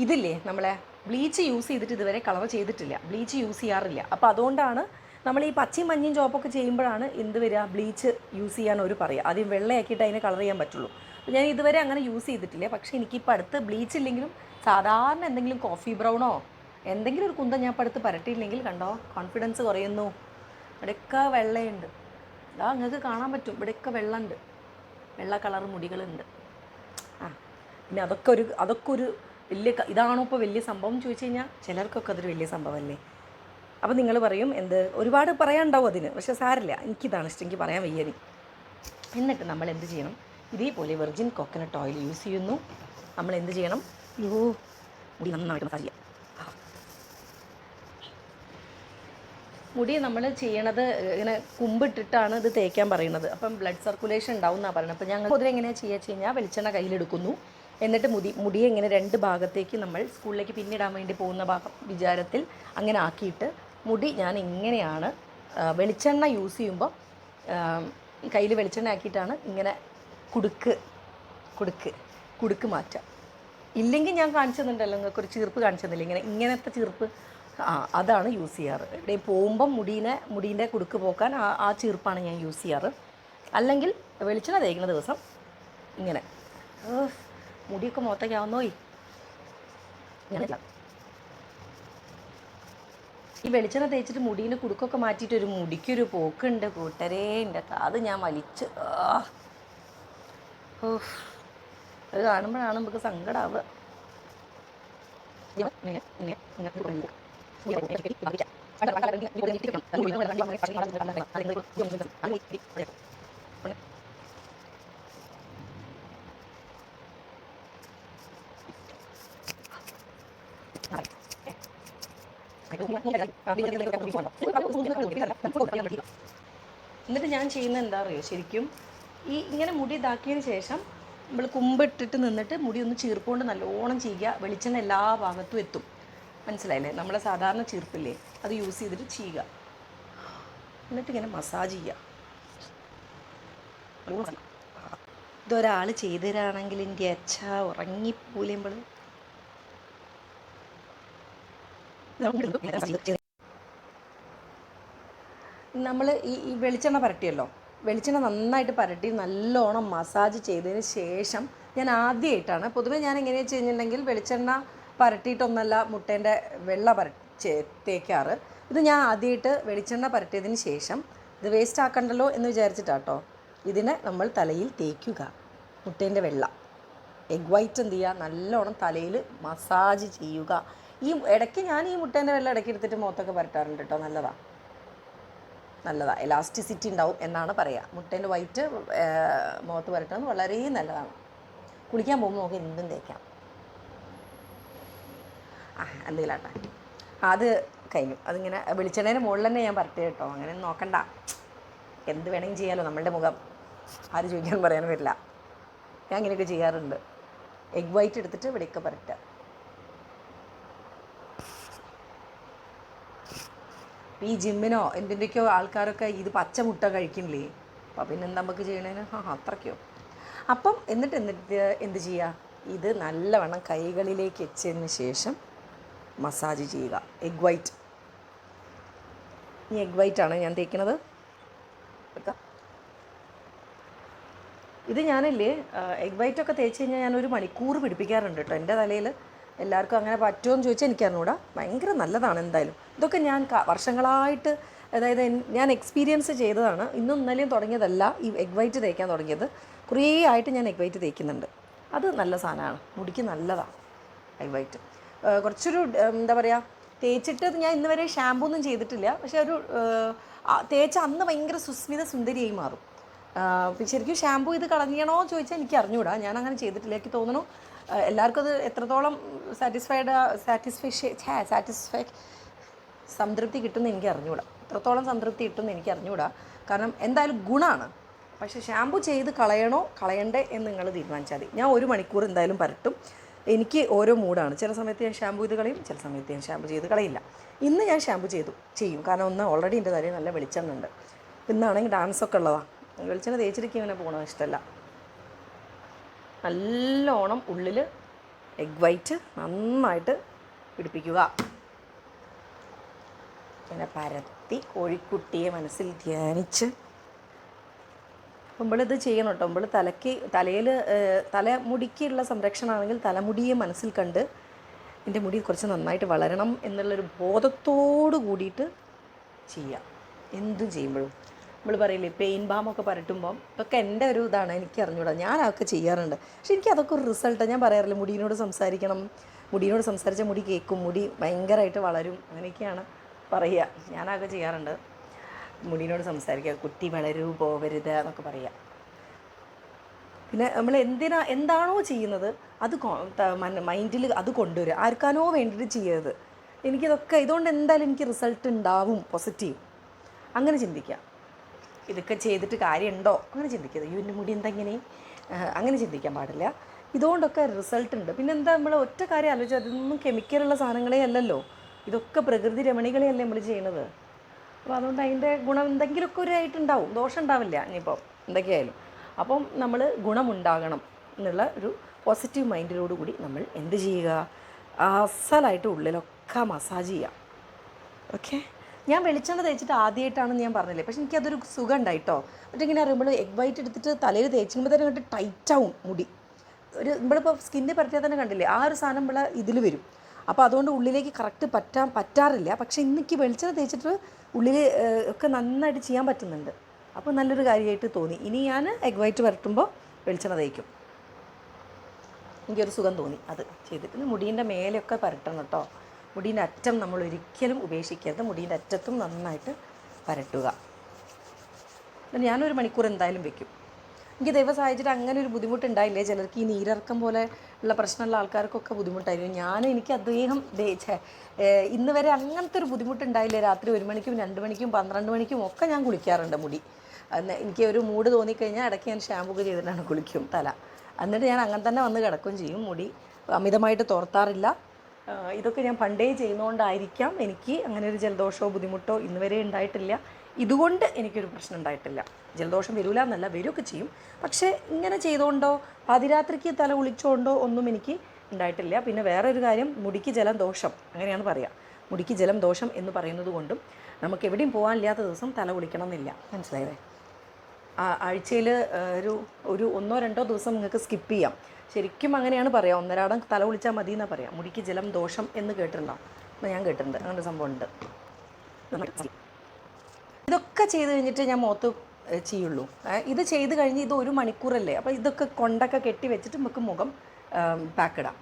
ഇതില്ലേ നമ്മളെ ബ്ലീച്ച് യൂസ് ചെയ്തിട്ട് ഇതുവരെ കളർ ചെയ്തിട്ടില്ല, ബ്ലീച്ച് യൂസ് ചെയ്യാറില്ല. അപ്പോൾ അതുകൊണ്ടാണ് നമ്മൾ ഈ പച്ചയും മഞ്ഞയും ചോപ്പൊക്കെ ചെയ്യുമ്പോഴാണ് എന്ത് വരിക, ബ്ലീച്ച് യൂസ് ചെയ്യാൻ ഒരു പറയുക. ആദ്യം വെള്ളയാക്കിയിട്ട് അതിനെ കളർ ചെയ്യാൻ പറ്റുള്ളൂ. അപ്പോൾ ഞാൻ ഇതുവരെ അങ്ങനെ യൂസ് ചെയ്തിട്ടില്ല. പക്ഷേ എനിക്കിപ്പോൾ അടുത്ത് ബ്ലീച്ച് ഇല്ലെങ്കിലും സാധാരണ എന്തെങ്കിലും കോഫി ബ്രൗണോ എന്തെങ്കിലും ഒരു കുന്തം ഞാൻ ഇപ്പോൾ അടുത്ത് പരട്ടിയില്ലെങ്കിൽ കണ്ടോ കോൺഫിഡൻസ് കുറയുന്നു. ഇവിടെയൊക്കെ വെള്ളയുണ്ട്, അതാ നിങ്ങൾക്ക് കാണാൻ പറ്റും, ഇവിടെയൊക്കെ വെള്ളമുണ്ട്, വെള്ള കളർ മുടികളുണ്ട്. പിന്നെ അതൊക്കെ ഒരു വലിയ ഇതാണോ ഇപ്പോൾ വലിയ സംഭവം ചോദിച്ചു കഴിഞ്ഞാൽ ചിലർക്കൊക്കെ അതൊരു വലിയ സംഭവമല്ലേ. അപ്പോൾ നിങ്ങൾ പറയും ഒരുപാട് പറയാനുണ്ടാവും അതിന്, പക്ഷേ സാരില്ല, എനിക്കിതാണ് ഇഷ്ടം, എനിക്ക് പറയാൻ വയ്യനി. എന്നിട്ട് നമ്മൾ എന്ത് ചെയ്യണം, ഇതേപോലെ വെർജിൻ കോക്കനട്ട് ഓയിൽ യൂസ് ചെയ്യുന്നു. നമ്മൾ എന്ത് ചെയ്യണം, മുടി നന്നായിട്ട് മസാജ് ചെയ്യാം. മുടി നമ്മൾ ചെയ്യണത് ഇങ്ങനെ കുമ്പിട്ടിട്ടാണ് ഇത് തേക്കാൻ പറയുന്നത്. അപ്പം ബ്ലഡ് സർക്കുലേഷൻ ഉണ്ടാവും എന്നാണ് പറയുന്നത്. അപ്പോൾ ഞങ്ങൾ പൊതുവെ എങ്ങനെയാണ് ചെയ്യുക വെച്ച് കഴിഞ്ഞാൽ വെളിച്ചെണ്ണ കയ്യിലെടുക്കുന്നു. എന്നിട്ട് മുടിയെ ഇങ്ങനെ 2 ഭാഗത്തേക്ക് നമ്മൾ സ്കൂളിലേക്ക് പിന്നിടാൻ വേണ്ടി പോകുന്ന വിചാരത്തിൽ അങ്ങനെ ആക്കിയിട്ട് മുടി ഞാൻ ഇങ്ങനെയാണ് വെളിച്ചെണ്ണ യൂസ് ചെയ്യുമ്പോൾ കയ്യിൽ വെളിച്ചെണ്ണ ആക്കിയിട്ടാണ് ഇങ്ങനെ കുടുക്ക് മാറ്റുക. ഇല്ലെങ്കിൽ ഞാൻ കാണിച്ചു തന്നിട്ടുണ്ടല്ലോ, നിങ്ങൾക്ക് ഒരു ചീർപ്പ് കാണിച്ചു തന്നില്ല, ഇങ്ങനത്തെ ചീർപ്പ്. അതാണ് യൂസ് ചെയ്യാറ്. എവിടെയും പോകുമ്പം മുടീൻ്റെ കുടുക്ക് പോക്കാൻ ആ ചീർപ്പാണ് ഞാൻ യൂസ് ചെയ്യാറ്. അല്ലെങ്കിൽ വെളിച്ചെണ്ണ തേക്കുന്ന ദിവസം ഇങ്ങനെ മുടിയൊക്കെ മുഖത്തേക്കാവുന്നോയി. ഈ വെളിച്ചെണ്ണ തേച്ചിട്ട് മുടീൻ്റെ കുടുക്കൊക്കെ മാറ്റിയിട്ട് ഒരു മുടിക്കൊരു പോക്കുണ്ട് കൂട്ടരേ. എൻ്റെ അത് ഞാൻ വലിച്ച് അത് കാണുമ്പോഴാണ് നമുക്ക് സങ്കടമാവുക. എന്നിട്ട് ഞാൻ ചെയ്യുന്നത് എന്താ അറിയോ, ശരിക്കും ഇങ്ങനെ മുടി ഇതാക്കിയതിന് ശേഷം നമ്മൾ കുമ്പിട്ടിട്ട് നിന്നിട്ട് മുടി ഒന്ന് ചീർപ്പുകൊണ്ട് നല്ലോണം ചെയ്യുക. വെളിച്ചെണ്ണ എല്ലാ ഭാഗത്തും എത്തും. മനസ്സിലായില്ലേ? നമ്മളെ സാധാരണ ചീർപ്പില്ലേ, അത് യൂസ് ചെയ്തിട്ട് ചെയ്യുക. എന്നിട്ട് ഇങ്ങനെ മസാജ് ചെയ്യുക. ഇതൊരാൾ ചെയ്തു തരാണെങ്കിൽ എൻ്റെ അച്ഛ ഉറങ്ങിപ്പോലെയുമ്പോൾ നമ്മൾ ഈ വെളിച്ചെണ്ണ പരട്ടിയല്ലോ, വെളിച്ചെണ്ണ നന്നായിട്ട് പരട്ടി നല്ലോണം മസാജ് ചെയ്തതിന് ശേഷം ഞാൻ ആദ്യമായിട്ടാണ്, പൊതുവേ ഞാൻ എങ്ങനെയാണെന്ന് വെച്ച് കഴിഞ്ഞിട്ടുണ്ടെങ്കിൽ വെളിച്ചെണ്ണ പരട്ടിയിട്ടൊന്നല്ല മുട്ടേൻ്റെ വെള്ള തേക്കാറ്. ഇത് ഞാൻ ആദ്യമായിട്ട് വെളിച്ചെണ്ണ പരട്ടിയതിന് ശേഷം ഇത് വേസ്റ്റ് ആക്കണ്ടല്ലോ എന്ന് വിചാരിച്ചിട്ടാട്ടോ ഇതിനെ നമ്മൾ തലയിൽ തേക്കുക. മുട്ടേൻ്റെ വെള്ള എഗ് വൈറ്റ് എന്ത് ചെയ്യുക, നല്ലോണം തലയിൽ മസാജ് ചെയ്യുക. ഇടയ്ക്ക് ഞാൻ ഈ മുട്ടേൻ്റെ വെള്ളം ഇടയ്ക്ക് എടുത്തിട്ട് മുഖത്തൊക്കെ പരട്ടാറുണ്ട് കേട്ടോ. നല്ലതാണ്, എലാസ്റ്റിസിറ്റി ഉണ്ടാവും എന്നാണ് പറയുക. മുട്ടേൻ്റെ വൈറ്റ് മുഖത്ത് പരട്ടുന്നത് വളരെ നല്ലതാണ്. കുളിക്കാൻ പോകുമ്പോൾ നമുക്ക് എന്തും തേക്കാം. എന്തെങ്കിലാട്ടെ, അത് കഴിഞ്ഞു. അതിങ്ങനെ വെളിച്ചെണ്ണേൻ്റെ മുകളിൽ തന്നെ ഞാൻ പരട്ടി കേട്ടോ. അങ്ങനെ നോക്കണ്ട, എന്ത് വേണമെങ്കിലും ചെയ്യാമല്ലോ. നമ്മളുടെ മുഖം ആരും ചോദിക്കാൻ പറയാനും വരില്ല. ഞാൻ ഇങ്ങനെയൊക്കെ ചെയ്യാറുണ്ട്. എഗ് വൈറ്റ് എടുത്തിട്ട് ഇവിടെയൊക്കെ പരട്ടുക. ഈ ജിമ്മിനോ എന്തിൻ്റെയൊക്കെയോ ആൾക്കാരൊക്കെ ഇത് പച്ച മുട്ട കഴിക്കുന്നില്ലേ, അപ്പോൾ പിന്നെ എന്താ നമുക്ക് ചെയ്യണേന് അത്രയ്ക്കോ. അപ്പം എന്നിട്ട് എന്ത് ചെയ്യുക, ഇത് നല്ലവണ്ണം കൈകളിലേക്ക് വെച്ചതിന് ശേഷം മസാജ് ചെയ്യുക. എഗ് വൈറ്റ്, ഈ എഗ് വൈറ്റാണ് ഞാൻ തേക്കുന്നത്. ഇത് ഞാനില്ലേ എഗ് വൈറ്റൊക്കെ തേച്ച് കഴിഞ്ഞാൽ ഞാനൊരു മണിക്കൂർ പിടിപ്പിക്കാറുണ്ട് കേട്ടോ എൻ്റെ തലയിൽ. എല്ലാവർക്കും അങ്ങനെ പറ്റുമോ എന്ന് ചോദിച്ചാൽ എനിക്കറിഞ്ഞൂടാ. ഭയങ്കര നല്ലതാണ് എന്തായാലും. ഇതൊക്കെ ഞാൻ വർഷങ്ങളായിട്ട്, അതായത് ഞാൻ എക്സ്പീരിയൻസ് ചെയ്തതാണ്. ഇന്നും ഇന്നലെയും തുടങ്ങിയതല്ല ഈ എഗ് വൈറ്റ് തേക്കാൻ തുടങ്ങിയത്. കുറേ ആയിട്ട് ഞാൻ എഗ് വൈറ്റ് തേക്കുന്നുണ്ട്. അത് നല്ല സാധനമാണ്, മുടിക്ക് നല്ലതാണ് എഗ് വൈറ്റ്. കുറച്ചൊരു എന്താ പറയുക, തേച്ചിട്ട് ഞാൻ ഇന്ന് വരെ ഷാമ്പൂ ഒന്നും ചെയ്തിട്ടില്ല. പക്ഷേ ഒരു തേച്ച അന്ന് ഭയങ്കര സുന്ദരിയായി മാറും. ശരിക്കും ഷാമ്പൂ ഇത് കളഞ്ഞണോ എന്ന് ചോദിച്ചാൽ എനിക്ക് അറിഞ്ഞൂടാ. ഞാൻ അങ്ങനെ ചെയ്തിട്ടില്ല. എനിക്ക് തോന്നുന്നു എല്ലാവർക്കും അത് എത്രത്തോളം സംതൃപ്തി കിട്ടുമെന്ന് എനിക്ക് അറിഞ്ഞൂടാ. എത്രത്തോളം സംതൃപ്തി കിട്ടുമെന്ന് എനിക്ക് അറിഞ്ഞൂടാ. കാരണം എന്തായാലും ഗുണമാണ്. പക്ഷേ ഷാമ്പൂ ചെയ്ത് കളയണോ കളയണ്ടേ എന്ന് നിങ്ങൾ തീരുമാനിച്ചാൽ മതി. ഞാൻ 1 മണിക്കൂർ എന്തായാലും പരട്ടും. എനിക്ക് ഓരോ മൂഡാണ്. ചില സമയത്ത് ഞാൻ ഷാമ്പൂ ചെയ്ത് കളയും, ചില സമയത്ത് ഞാൻ ഷാമ്പൂ ചെയ്ത് കളയില്ല. ഇന്ന് ഞാൻ ഷാമ്പൂ ചെയ്യും. കാരണം ഒന്ന് ഓൾറെഡി എൻ്റെ തലയിൽ നല്ല വെളിച്ചെണ്ണ ഉണ്ട്. ഇന്നാണെങ്കിൽ ഡാൻസൊക്കെ ഉള്ളതാണ്. വെളിച്ചെണ്ണ തേച്ചിരിക്കും ഇങ്ങനെ പോകണത് ഇഷ്ടമല്ല. നല്ലോണം ഉള്ളിൽ എഗ് വൈറ്റ് നന്നായിട്ട് പിടിപ്പിക്കുക. പിന്നെ പരത്തി കോഴിക്കുട്ടിയെ മനസ്സിൽ ധ്യാനിച്ച് നമ്മളിത് ചെയ്യണം കേട്ടോ. നമ്മൾ തലയിൽ തലമുടിക്കുള്ള സംരക്ഷണമാണെങ്കിൽ തലമുടിയെ മനസ്സിൽ കണ്ട് എൻ്റെ മുടി കുറച്ച് നന്നായിട്ട് വളരണം എന്നുള്ളൊരു ബോധത്തോട് കൂടിയിട്ട് ചെയ്യാം. എന്തും ചെയ്യുമ്പോഴും നമ്മൾ പറയില്ലേ പെയിൻ ബാമൊക്കെ പരട്ടുമ്പം ഇതൊക്കെ എൻ്റെ ഒരു ഇതാണ്, എനിക്ക് അറിഞ്ഞൂടാ. ഞാൻ അതൊക്കെ ചെയ്യാറുണ്ട്. പക്ഷെ എനിക്ക് അതൊക്കെ ഒരു റിസൾട്ട്. ഞാൻ പറയാറില്ല മുടിയോട് സംസാരിക്കണം, മുടിയോട് സംസാരിച്ചാൽ മുടി കേൾക്കും, മുടി ഭയങ്കരമായിട്ട് വളരും, അങ്ങനെയൊക്കെയാണ് പറയുക. ഞാനതൊക്കെ ചെയ്യാറുണ്ട്. മുടിയോട് സംസാരിക്കുക, കുട്ടി വളരൂ പോവരുത് എന്നൊക്കെ പറയുക. പിന്നെ നമ്മൾ എന്താണോ ചെയ്യുന്നത് അത് മൈൻഡിൽ അത് കൊണ്ടുവരിക. ആർക്കാനോ വേണ്ടിയിട്ട് ചെയ്യരുത്. ഇതുകൊണ്ട് എന്തായാലും എനിക്ക് റിസൾട്ട് ഉണ്ടാവും, പോസിറ്റീവ്. അങ്ങനെ ചിന്തിക്കുക. ഇതൊക്കെ ചെയ്തിട്ട് കാര്യമുണ്ടോ അങ്ങനെ ചിന്തിക്കരുത്. എൻ്റെ മുടി എന്തെങ്ങനെ അങ്ങനെ ചിന്തിക്കാൻ പാടില്ല. ഇതുകൊണ്ടൊക്കെ റിസൾട്ട് ഉണ്ട്. പിന്നെ എന്താ, നമ്മൾ ഒറ്റ കാര്യം ആലോചിച്ചാൽ അതൊന്നും കെമിക്കലുള്ള സാധനങ്ങളേ അല്ലല്ലോ. ഇതൊക്കെ പ്രകൃതി രമണികളെയല്ലേ നമ്മൾ ചെയ്യണത്. അപ്പോൾ അതുകൊണ്ട് അതിൻ്റെ ഗുണം എന്തെങ്കിലുമൊക്കെ ഒരു ആയിട്ടുണ്ടാവും, ദോഷം ഉണ്ടാവില്ല ഇനിയിപ്പോൾ എന്തൊക്കെയായാലും. അപ്പം നമ്മൾ ഗുണമുണ്ടാകണം എന്നുള്ള ഒരു പോസിറ്റീവ് മൈൻഡിലോടുകൂടി നമ്മൾ എന്ത് ചെയ്യുക, അസലായിട്ട് ഉള്ളിലൊക്കെ മസാജ് ചെയ്യുക. ഓക്കെ, ഞാൻ വെളിച്ചെണ്ണ തേച്ചിട്ട് ആദ്യമായിട്ടാണെന്ന് ഞാൻ പറഞ്ഞില്ലേ, പക്ഷെ എനിക്കതൊരു സുഖം ഉണ്ടായിട്ടോ. എന്നിട്ട് ഇങ്ങനെ അറിയുമ്പോൾ എഗ് വൈറ്റ് എടുത്തിട്ട് തലയിൽ തേച്ചുമ്പോൾ തന്നെ അങ്ങോട്ട് ടൈറ്റാവും മുടി. ഒരു നമ്മളിപ്പോൾ സ്കിന്നിൽ പരത്തിയാൽ തന്നെ കണ്ടില്ലേ, ആ ഒരു സാധനം ഇവിടെ ഇതിൽ വരും. അപ്പോൾ അതുകൊണ്ട് ഉള്ളിലേക്ക് കറക്റ്റ് പറ്റാറില്ല. പക്ഷേ ഇന്നെനിക്ക് വെളിച്ചെണ്ണ തേച്ചിട്ട് ഉള്ളിൽ ഒക്കെ നന്നായിട്ട് ചെയ്യാൻ പറ്റുന്നുണ്ട്. അപ്പോൾ നല്ലൊരു കാര്യമായിട്ട് തോന്നി. ഇനി ഞാൻ എഗ് വൈറ്റ് പരട്ടുമ്പോൾ വെളിച്ചെണ്ണ തേക്കും. എനിക്കൊരു സുഖം തോന്നി അത് ചെയ്തിട്ട്. മുടീൻ്റെ മേലെയൊക്കെ പരട്ടണം കേട്ടോ. മുടീൻ്റെ അറ്റം നമ്മൾ ഒരിക്കലും ഉപേക്ഷിക്കരുത്. മുടീൻ്റെ അറ്റത്തും നന്നായിട്ട് പരട്ടുക. ഞാനൊരു മണിക്കൂർ എന്തായാലും വെക്കും. എനിക്ക് ദൈവം സഹായിച്ചിട്ട് അങ്ങനെ ഒരു ബുദ്ധിമുട്ടുണ്ടായില്ലേ. ചിലർക്ക് ഈ നീരിറക്കം പോലെ ഉള്ള പ്രശ്നമുള്ള ആൾക്കാർക്കൊക്കെ ബുദ്ധിമുട്ടായിരുന്നു. എനിക്ക് അദ്ദേഹം ഇന്ന് വരെ അങ്ങനത്തെ ഒരു ബുദ്ധിമുട്ടുണ്ടായില്ലേ. രാത്രി 1 മണിക്കും 2 മണിക്കും 12 മണിക്കും ഒക്കെ ഞാൻ കുളിക്കാറുണ്ട് മുടി. എനിക്ക് ഒരു മൂഡ് തോന്നിക്കഴിഞ്ഞാൽ ഇടയ്ക്ക് ഞാൻ ഷാമ്പൂ ചെയ്തിട്ടാണ് കുളിക്കും തല. എന്നിട്ട് ഞാൻ അങ്ങനെ തന്നെ വന്ന് കിടക്കുകയും ചെയ്യും. മുടി അമിതമായിട്ട് തോർത്താറില്ല. ഇതൊക്കെ ഞാൻ പണ്ടേ ചെയ്യുന്നതുകൊണ്ടായിരിക്കാം എനിക്ക് അങ്ങനെ ഒരു ജലദോഷമോ ബുദ്ധിമുട്ടോ ഇന്ന് വരെ ഉണ്ടായിട്ടില്ല. ഇതുകൊണ്ട് എനിക്കൊരു പ്രശ്നം ഉണ്ടായിട്ടില്ല. ജലദോഷം വരില്ല എന്നല്ല, വരുമൊക്കെ ചെയ്യും. പക്ഷേ ഇങ്ങനെ ചെയ്തുകൊണ്ടോ പാതിരാത്രിക്ക് തല കുളിച്ചുകൊണ്ടോ ഒന്നും എനിക്ക് ഉണ്ടായിട്ടില്ല. പിന്നെ വേറൊരു കാര്യം, മുടിക്ക് ജലം ദോഷം അങ്ങനെയാണ് പറയുക. മുടിക്ക് ജലം ദോഷം എന്ന് പറയുന്നത് കൊണ്ടും നമുക്ക് എവിടെയും പോകാനില്ലാത്ത ദിവസം തല കുളിക്കണം എന്നില്ല. മനസ്സിലായേ? ആഴ്ചയിൽ ഒരു 1-2 ദിവസം നിങ്ങൾക്ക് സ്കിപ്പ് ചെയ്യാം. ശരിക്കും അങ്ങനെയാണ് പറയുക. 1-1 തല കുളിച്ചാൽ മതി എന്നാണ് പറയാം. മുടിക്ക് ജലം ദോഷം എന്ന് കേട്ടിട്ടുണ്ടോ? അപ്പോൾ ഞാൻ കേട്ടിട്ടുണ്ട്, അങ്ങനൊരു സംഭവം ഉണ്ട്. ഇതൊക്കെ ചെയ്ത് കഴിഞ്ഞിട്ട് ഞാൻ മുഖത്ത് ചെയ്യുള്ളൂ. ഇത് ചെയ്ത് കഴിഞ്ഞ് ഇത് 1 മണിക്കൂറല്ലേ. അപ്പോൾ ഇതൊക്കെ കൊണ്ടൊക്കെ കെട്ടി വെച്ചിട്ട് നമുക്ക് മുഖം പാക്കിടാം.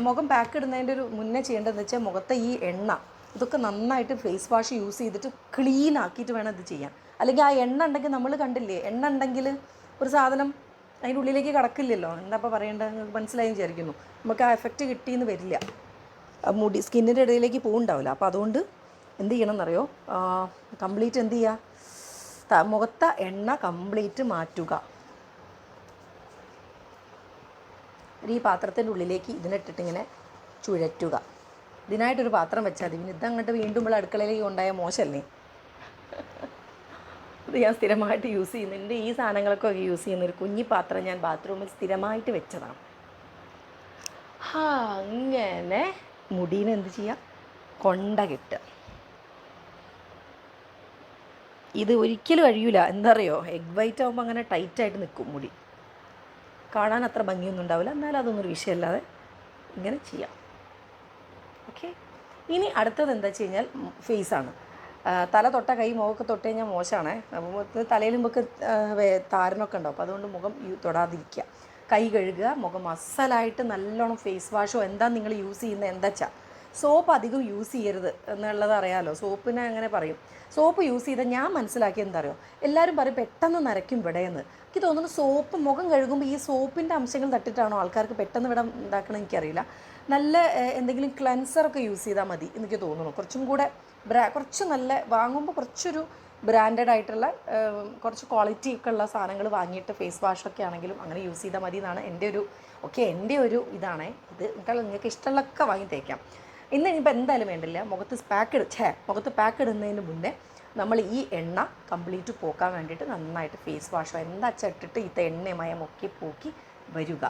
മുഖം പാക്കിടുന്നതിൻ്റെ ഒരു മുന്നേ ചെയ്യേണ്ടതെന്ന് വെച്ചാൽ മുഖത്തെ ഈ എണ്ണ ഇതൊക്കെ നന്നായിട്ട് ഫേസ് വാഷ് യൂസ് ചെയ്തിട്ട് ക്ലീൻ ആക്കിയിട്ട് വേണം ഇത് ചെയ്യാൻ. അല്ലെങ്കിൽ ആ എണ്ണ ഉണ്ടെങ്കിൽ നമ്മൾ കണ്ടില്ലേ, എണ്ണ ഉണ്ടെങ്കിൽ ഒരു സാധനം അതിൻ്റെ ഉള്ളിലേക്ക് കടക്കില്ലല്ലോ. എന്താ ഇപ്പോൾ പറയേണ്ടത്, നിങ്ങൾക്ക് മനസ്സിലായി വിചാരിക്കുന്നു. നമുക്ക് ആ എഫക്റ്റ് കിട്ടിയെന്ന് വരില്ല, മുടി സ്കിന്നിൻ്റെ ഇടയിലേക്ക് പോകുന്നുണ്ടാവില്ല. അപ്പോൾ അതുകൊണ്ട് എന്ത് ചെയ്യണം എന്നറിയോ, കംപ്ലീറ്റ് എന്ത് ചെയ്യുക, മുഖത്തെ എണ്ണ കംപ്ലീറ്റ് മാറ്റുക. ഈ പാത്രത്തിൻ്റെ ഉള്ളിലേക്ക് ഇതിനിട്ടിട്ടിങ്ങനെ ചുഴറ്റുക. ഇതിനായിട്ടൊരു പാത്രം വെച്ചാൽ മതി. പിന്നെ ഇതങ്ങോട്ട് വീണ്ടും നമ്മൾ അടുക്കളയിലേക്ക് കൊണ്ടായ മോശമല്ലേ. ഇത് ഞാൻ സ്ഥിരമായിട്ട് യൂസ് ചെയ്യുന്നുണ്ട്. ഈ സാധനങ്ങളൊക്കെ യൂസ് ചെയ്യുന്നൊരു കുഞ്ഞി പാത്രം ഞാൻ ബാത്റൂമിൽ സ്ഥിരമായിട്ട് വെച്ചതാണ്. അങ്ങനെ മുടീനെ എന്ത് ചെയ്യുക, കൊണ്ട കെട്ടുക. ഇത് ഒരിക്കലും കഴിയൂല. എന്താ അറിയോ, എഗ് വൈറ്റ് ആകുമ്പോൾ അങ്ങനെ ടൈറ്റായിട്ട് നിൽക്കും മുടി. കാണാൻ അത്ര ഭംഗിയൊന്നും ഉണ്ടാവില്ല. എന്നാലും അതൊന്നൊരു വിഷയമല്ലാതെ ഇങ്ങനെ ചെയ്യാം. ഓക്കെ, ഇനി അടുത്തത് എന്താ വെച്ച് കഴിഞ്ഞാൽ ഫേസാണ്. തല തൊട്ട കൈ മുഖമൊക്കെ തൊട്ട് കഴിഞ്ഞാൽ മോശമാണ്. അപ്പോൾ തലയിൽ നമുക്ക് താരനൊക്കെ ഉണ്ടാവും. അപ്പോൾ അതുകൊണ്ട് മുഖം തൊടാതിരിക്കുക. കൈ കഴുകുക. മുഖം അസലായിട്ട് നല്ലോണം ഫേസ് വാഷോ എന്താ നിങ്ങൾ യൂസ് ചെയ്യുന്നത് എന്താ വെച്ചാൽ, സോപ്പ് അധികം യൂസ് ചെയ്യരുത് എന്നുള്ളത് അറിയാമല്ലോ. സോപ്പിനെ അങ്ങനെ പറയും. സോപ്പ് യൂസ് ചെയ്താൽ ഞാൻ മനസ്സിലാക്കിയത് എന്താ അറിയോ, എല്ലാവരും പറയും പെട്ടെന്ന് നരയ്ക്കും ഇവിടെയെന്ന്. എനിക്ക് തോന്നുന്നു സോപ്പ് മുഖം കഴുകുമ്പോൾ ഈ സോപ്പിൻ്റെ അംശങ്ങൾ തട്ടിട്ടാണോ ആൾക്കാർക്ക് പെട്ടെന്ന് ഇവിടെ ഉണ്ടാക്കണം എനിക്കറിയില്ല. നല്ല എന്തെങ്കിലും ക്ലെൻസറൊക്കെ യൂസ് ചെയ്താൽ മതി എനിക്ക് തോന്നുന്നു. കുറച്ചും കൂടെ കുറച്ച് നല്ല വാങ്ങുമ്പോൾ കുറച്ചൊരു ബ്രാൻഡഡ് ആയിട്ടുള്ള കുറച്ച് ക്വാളിറ്റി ഒക്കെ ഉള്ള സാധനങ്ങൾ വാങ്ങിയിട്ട് ഫേസ് വാഷൊക്കെ ആണെങ്കിലും അങ്ങനെ യൂസ് ചെയ്താൽ മതി എന്നാണ് എൻ്റെ ഒരു ഇതാണേ. ഇത് നിങ്ങൾക്ക് ഇഷ്ടമുള്ളതൊക്കെ വാങ്ങി തേക്കാം. ഇനിയിപ്പോൾ എന്തായാലും വേണ്ടില്ല, മുഖത്ത് പാക്ക് ഇടുന്നതിന് മുന്നേ നമ്മൾ ഈ എണ്ണ കംപ്ലീറ്റ് പോക്കാൻ വേണ്ടിയിട്ട് നന്നായിട്ട് ഫേസ് വാഷോ എന്താ ഇട്ടിട്ട് ഇത് എണ്ണമയം ഒക്കെ പോക്കി വരിക.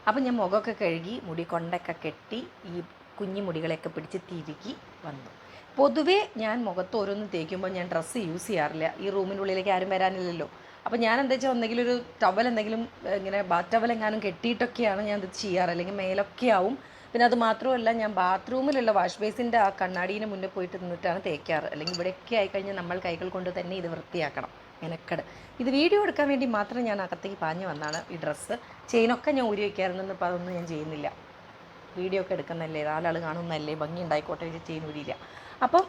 അപ്പം ഞാൻ മുഖമൊക്കെ കഴുകി മുടി കൊണ്ടൊക്കെ കെട്ടി ഈ കുഞ്ഞു മുടികളെയൊക്കെ പിടിച്ച് തിരുകി വന്നു. പൊതുവേ ഞാൻ മുഖത്ത് ഓരോന്ന് തേക്കുമ്പോൾ ഞാൻ ഡ്രസ്സ് യൂസ് ചെയ്യാറില്ല. ഈ റൂമിനുള്ളിലേക്ക് ആരും വരാനില്ലല്ലോ. അപ്പോൾ ഞാൻ എന്താ വെച്ചാൽ ഒന്നെങ്കിലും ഒരു ടവൽ എന്തെങ്കിലും ഇങ്ങനെ ബാത്ത് ടവൽ എങ്ങാനും കെട്ടിയിട്ടൊക്കെയാണ് ഞാൻ ഇത് ചെയ്യാറ്. അല്ലെങ്കിൽ മേലൊക്കെ ആവും. പിന്നെ അത് മാത്രമല്ല, ഞാൻ ബാത്റൂമിലുള്ള വാഷ് ബേസിൻ്റെ ആ കണ്ണാടീനെ മുന്നേ പോയിട്ട് നിന്നിട്ടാണ് തേക്കാറ്. അല്ലെങ്കിൽ ഇവിടെയൊക്കെ ആയിക്കഴിഞ്ഞാൽ നമ്മൾ കൈകൾ കൊണ്ട് തന്നെ ഇത് വൃത്തിയാക്കണം. മെനക്കെട്. ഇത് വീഡിയോ എടുക്കാൻ വേണ്ടി മാത്രം ഞാൻ അകത്തേക്ക് പാഞ്ഞു വന്നാണ്. ഈ ഡ്രസ്സ് ചെയിനൊക്കെ ഞാൻ ഊരി വയ്ക്കാറുണ്ടെന്ന്. ഇപ്പോൾ അതൊന്നും ഞാൻ ചെയ്യുന്നില്ല. വീഡിയോ ഒക്കെ എടുക്കുന്നതല്ലേ, 4 ആൾ കാണുന്നതല്ലേ, ഭംഗി ഉണ്ടായിക്കോട്ടെ, ചെയിൻ ഊരിയില്ല. അപ്പം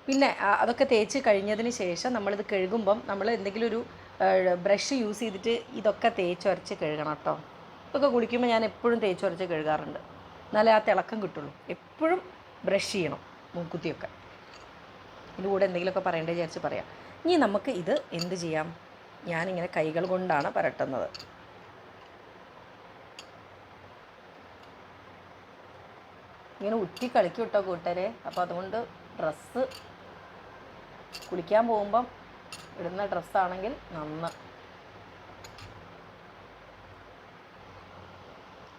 പിന്നെ അതൊക്കെ തേച്ച് കഴിഞ്ഞതിന് ശേഷം നമ്മളിത് കഴുകുമ്പം നമ്മൾ എന്തെങ്കിലും ഒരു ബ്രഷ് യൂസ് ചെയ്തിട്ട് ഇതൊക്കെ തേച്ചൊരച്ച് കഴുകണം കേട്ടോ. ഇതൊക്കെ കുളിക്കുമ്പോൾ ഞാൻ എപ്പോഴും തേച്ചൊരച്ച് കഴുകാറുണ്ട്. എന്നാലേ ആ തിളക്കം കിട്ടുള്ളൂ. എപ്പോഴും ബ്രഷ് ചെയ്യണം മൂക്കുത്തിയൊക്കെ. ഇതിൻ്റെ കൂടെ എന്തെങ്കിലുമൊക്കെ പറയേണ്ടത് വിചാരിച്ച് പറയാം. ഇനി നമുക്ക് ഇത് എന്ത് ചെയ്യാം, ഞാനിങ്ങനെ കൈകൾ കൊണ്ടാണ് പരട്ടുന്നത്. ഇങ്ങനെ ഉറ്റി കളിക്കും കേട്ടോ കൂട്ടരെ. അപ്പോൾ അതുകൊണ്ട് ഡ്രസ്സ് കുളിക്കാൻ പോകുമ്പം ഇടുന്ന ഡ്രസ്സാണെങ്കിൽ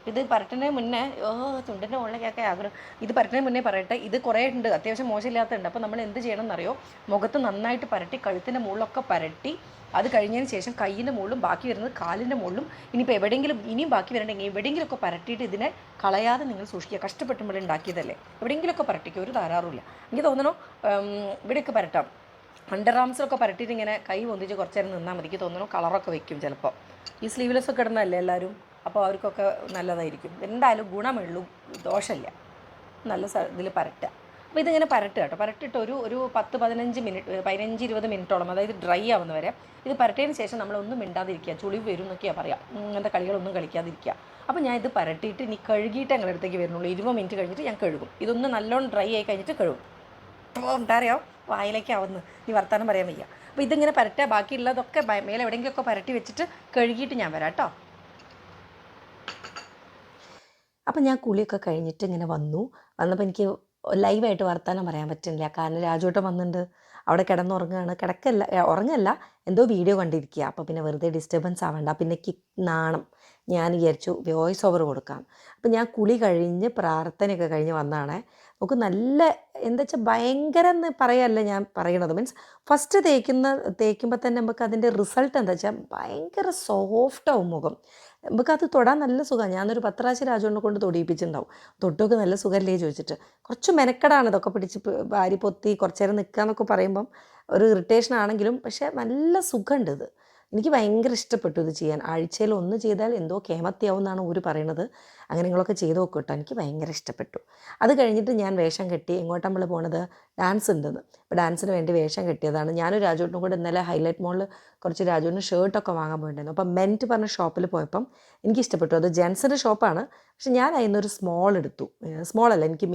ഇത് പരട്ടുന്നതിന് മുന്നേ ചുണ്ടിൻ്റെ മുകളിലേക്കൊക്കെ ആഗ്രഹം. ഇത് പരട്ടുന്നതിന് മുന്നേ പറയട്ടെ, ഇത് കുറേ ഉണ്ട്, അത്യാവശ്യം മോശമില്ലാത്തതുണ്ട്. അപ്പോൾ നമ്മൾ എന്ത് ചെയ്യണം എന്നറിയോ, മുഖത്ത് നന്നായിട്ട് പരട്ടി, കഴുത്തിൻ്റെ മുകളിലൊക്കെ പരട്ടി, അത് കഴിഞ്ഞതിന് ശേഷം കയ്യിൻ്റെ മുകളിലും ബാക്കി വരുന്നത് കാലിൻ്റെ മുകളിലും, ഇനിയിപ്പോൾ എവിടെയെങ്കിലും ഇനിയും ബാക്കി വരണമെങ്കിൽ എവിടെയെങ്കിലുമൊക്കെ പരട്ടിയിട്ട് ഇതിനെ കളയാതെ നിങ്ങൾ സൂക്ഷിക്കുക. കഷ്ടപ്പെട്ടുമ്പോൾ ഉണ്ടാക്കിയതല്ലേ, എവിടെയെങ്കിലുമൊക്കെ പരട്ടിക്കുക, ഒരു താരാറുമില്ല. എനിക്ക് തോന്നണു ഇവിടെയൊക്കെ പരട്ടാം. അണ്ടർ ആംസിലൊക്കെ പരട്ടിയിട്ട് ഇങ്ങനെ കൈ പൊന്തിച്ച് കുറച്ച് നേരം നിന്നാൽ മതി. എനിക്ക് തോന്നുന്നു കളറൊക്കെ വെക്കും ചിലപ്പോൾ. ഈ സ്ലീവ്ലെസ് ഒക്കെ ഇടുന്നതല്ലേ എല്ലാവരും, അപ്പോൾ അവർക്കൊക്കെ നല്ലതായിരിക്കും. എന്തായാലും ഗുണമുള്ളൂ, ദോഷമില്ല. നല്ല ഇതിൽ പരട്ടുക. അപ്പോൾ ഇതിങ്ങനെ പരട്ടുക കേട്ടോ. പരട്ടിട്ട് ഒരു 10-15 മിനിറ്റ്, 15-20 മിനിറ്റോളം, അതായത് ഡ്രൈ ആവുന്ന വരെ ഇത് പരട്ടിയതിന് ശേഷം നമ്മളൊന്നും മിണ്ടാതിരിക്കുക. ചുളിവ് വരും എന്നൊക്കെയാണ് പറയാം. അങ്ങനത്തെ കളികളൊന്നും കളിക്കാതിരിക്കുക. അപ്പോൾ ഞാൻ ഇത് പരട്ടിയിട്ട് ഇനി കഴുകിയിട്ട് ഞങ്ങളുടെ അടുത്തേക്ക് വരുന്നുള്ളൂ. 20 മിനിറ്റ് കഴിഞ്ഞിട്ട് ഞാൻ കഴുകും. ഇതൊന്ന് നല്ലോണം ഡ്രൈ ആയി കഴിഞ്ഞിട്ട് കഴുകും. അപ്പോൾ എന്താ അറിയാമോ, വായിലേക്കാവുന്നു ഈ വർത്താനം പറയാൻ വയ്യ. അപ്പോൾ ഇതിങ്ങനെ പരട്ടുക. ബാക്കിയുള്ളതൊക്കെ മേലെ എവിടെയെങ്കിലുമൊക്കെ പരട്ടി വെച്ചിട്ട് കഴുകിയിട്ട് ഞാൻ വരാം കേട്ടോ. അപ്പം ഞാൻ കുളിയൊക്കെ കഴിഞ്ഞിട്ട് ഇങ്ങനെ വന്നപ്പോൾ എനിക്ക് ലൈവായിട്ട് വർത്താനം പറയാൻ പറ്റുന്നില്ല. കാരണം രാജുവേട്ടൻ വന്നിട്ടുണ്ട്, അവിടെ കിടന്നുറങ്ങുകയാണ്. ഉറങ്ങല്ല, എന്തോ വീഡിയോ കണ്ടിരിക്കുക. അപ്പോൾ പിന്നെ വെറുതെ ഡിസ്റ്റർബൻസ് ആവണ്ട. പിന്നെ എനിക്ക് നാണം, ഞാൻ വിചാരിച്ചു വോയിസ് ഓവർ കൊടുക്കാം. അപ്പം ഞാൻ കുളി കഴിഞ്ഞ് പ്രാർത്ഥനയൊക്കെ കഴിഞ്ഞ് വന്നതാണേ. നമുക്ക് നല്ല എന്താ വെച്ചാൽ ഭയങ്കര എന്ന് പറയല്ല ഞാൻ പറയണത്, മീൻസ് ഫസ്റ്റ് തേക്കുമ്പോൾ തന്നെ നമുക്ക് അതിൻ്റെ റിസൾട്ട് എന്താ വെച്ചാൽ ഭയങ്കര സോഫ്റ്റാവും മുഖം. നമുക്കത് തൊടാൻ നല്ല സുഖമാണ്. ഞാനൊരു 10 പ്രാവശ്യം രാജുവിനെ കൊണ്ട് തൊടിയിപ്പിച്ചിട്ടുണ്ടാവും. തൊട്ടൊക്കെ നല്ല സുഖമല്ലേ ചോദിച്ചിട്ട്. കുറച്ച് മെനക്കെടാണ് ഇതൊക്കെ പിടിച്ച് വാരി പൊത്തി കുറച്ച് നേരം നിൽക്കുക എന്നൊക്കെ പറയുമ്പം ഒരു ഇറിറ്റേഷൻ ആണെങ്കിലും, പക്ഷേ നല്ല സുഖമുണ്ട് ഇത്. എനിക്ക് ഭയങ്കര ഇഷ്ടപ്പെട്ടു ഇത് ചെയ്യാൻ. ആഴ്ചയിൽ 1 ചെയ്താൽ എന്തോ കേമത്തിയാവും എന്നാണ് ഊര് പറയണത്. അങ്ങനെ നിങ്ങളൊക്കെ ചെയ്ത് നോക്കും കേട്ടോ. എനിക്ക് ഭയങ്കര ഇഷ്ടപ്പെട്ടു. അത് കഴിഞ്ഞിട്ട് ഞാൻ വേഷം കെട്ടി. എങ്ങോട്ടാണ് നമ്മൾ പോണത്, ഡാൻസ് ഉണ്ടെന്ന്. അപ്പോൾ ഡാൻസിന് വേണ്ടി വേഷം കെട്ടിയതാണ്. ഞാനും രാജുവിനും കൂടെ ഇന്നലെ ഹൈലൈറ്റ് മോളിൽ കുറച്ച് രാജുവിന് ഷർട്ടൊക്കെ വാങ്ങാൻ പോയിട്ടുണ്ടായിരുന്നു. അപ്പോൾ മെൻറ്റ് പറഞ്ഞ ഷോപ്പിൽ പോയപ്പം എനിക്കിഷ്ടപ്പെട്ടു. അത് ജെൻസിൻ്റെ ഷോപ്പാണ്, പക്ഷെ ഞാൻ അതിൽ നിന്നൊരു സ്മോൾ എടുത്തു. സ്മോളല്ല, എനിക്ക്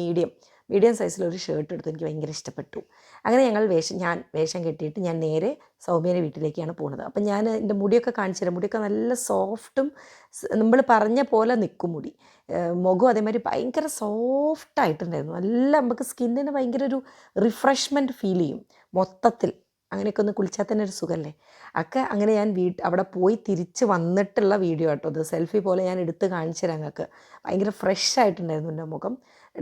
മീഡിയം സൈസിലൊരു ഷർട്ട് എടുത്തു. എനിക്ക് ഭയങ്കര ഇഷ്ടപ്പെട്ടു. അങ്ങനെ ഞാൻ വേഷം കെട്ടിയിട്ട് ഞാൻ നേരെ സൗമ്യയുടെ വീട്ടിലേക്കാണ് പോകുന്നത്. അപ്പം ഞാൻ എൻ്റെ മുടിയൊക്കെ കാണിച്ചു തരാം. മുടിയൊക്കെ നല്ല സോഫ്റ്റും നമ്മൾ പറഞ്ഞ പോലെ നിൽക്കും മുടി. മുഖം അതേമാതിരി ഭയങ്കര സോഫ്റ്റായിട്ടുണ്ടായിരുന്നു. നല്ല നമുക്ക് സ്കിന്നിന് ഭയങ്കര ഒരു റിഫ്രഷ്മെൻറ്റ് ഫീൽ ചെയ്യും മൊത്തത്തിൽ. അങ്ങനെയൊക്കെ ഒന്ന് കുളിച്ചാൽ തന്നെ ഒരു സുഖമല്ലേ. അങ്ങനെ ഞാൻ അവിടെ പോയി തിരിച്ച് വന്നിട്ടുള്ള വീഡിയോ കേട്ടോ. അത് സെൽഫി പോലെ ഞാൻ എടുത്ത് കാണിച്ചു തരാം നിങ്ങൾക്ക്. ഭയങ്കര ഫ്രഷ് ആയിട്ടുണ്ടായിരുന്നു എൻ്റെ മുഖം.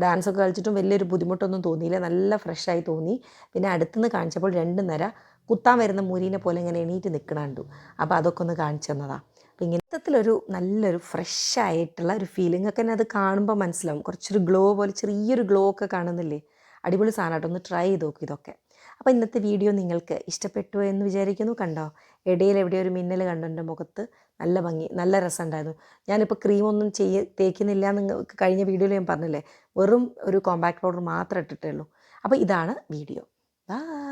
ഡാൻസൊക്കെ കളിച്ചിട്ടും വലിയൊരു ബുദ്ധിമുട്ടൊന്നും തോന്നിയില്ല, നല്ല ഫ്രഷായി തോന്നി. പിന്നെ അടുത്തുനിന്ന് കാണിച്ചപ്പോൾ 2 നിര കുത്താൻ വരുന്ന മുരീനെ പോലെ ഇങ്ങനെ എണീറ്റ് നിൽക്കണുണ്ടു. അപ്പോൾ അതൊക്കെ ഒന്ന് കാണിച്ചു തന്നതാണ്. അപ്പോൾ ഇങ്ങനത്തെയൊരു നല്ലൊരു ഫ്രഷ് ആയിട്ടുള്ള ഒരു ഫീലിംഗ് ഒക്കെ തന്നെ അത് കാണുമ്പോൾ മനസ്സിലാവും. കുറച്ചൊരു ഗ്ലോ പോലെ, ചെറിയൊരു ഗ്ലോ ഒക്കെ കാണുന്നില്ലേ, അടിപൊളി സാധനമായിട്ട്. ഒന്ന് ട്രൈ ചെയ്ത് നോക്കും ഇതൊക്കെ. അപ്പോൾ ഇന്നത്തെ വീഡിയോ നിങ്ങൾക്ക് ഇഷ്ടപ്പെട്ടു എന്ന് വിചാരിക്കുന്നു. കണ്ടോ, ഇടയിൽ എവിടെയോ ഒരു മിന്നൽ കണ്ടു എൻ്റെ മുഖത്ത്. നല്ല ഭംഗി, നല്ല രസമുണ്ടായിരുന്നു. ഞാനിപ്പോൾ ക്രീമൊന്നും തേക്കുന്നില്ല എന്ന് കഴിഞ്ഞ വീഡിയോയിൽ ഞാൻ പറഞ്ഞില്ലേ, വെറും ഒരു കോമ്പാക്ട് പൗഡർ മാത്രം ഇട്ടിട്ടേ ഉള്ളൂ. അപ്പോൾ ഇതാണ് വീഡിയോ. ബൈ.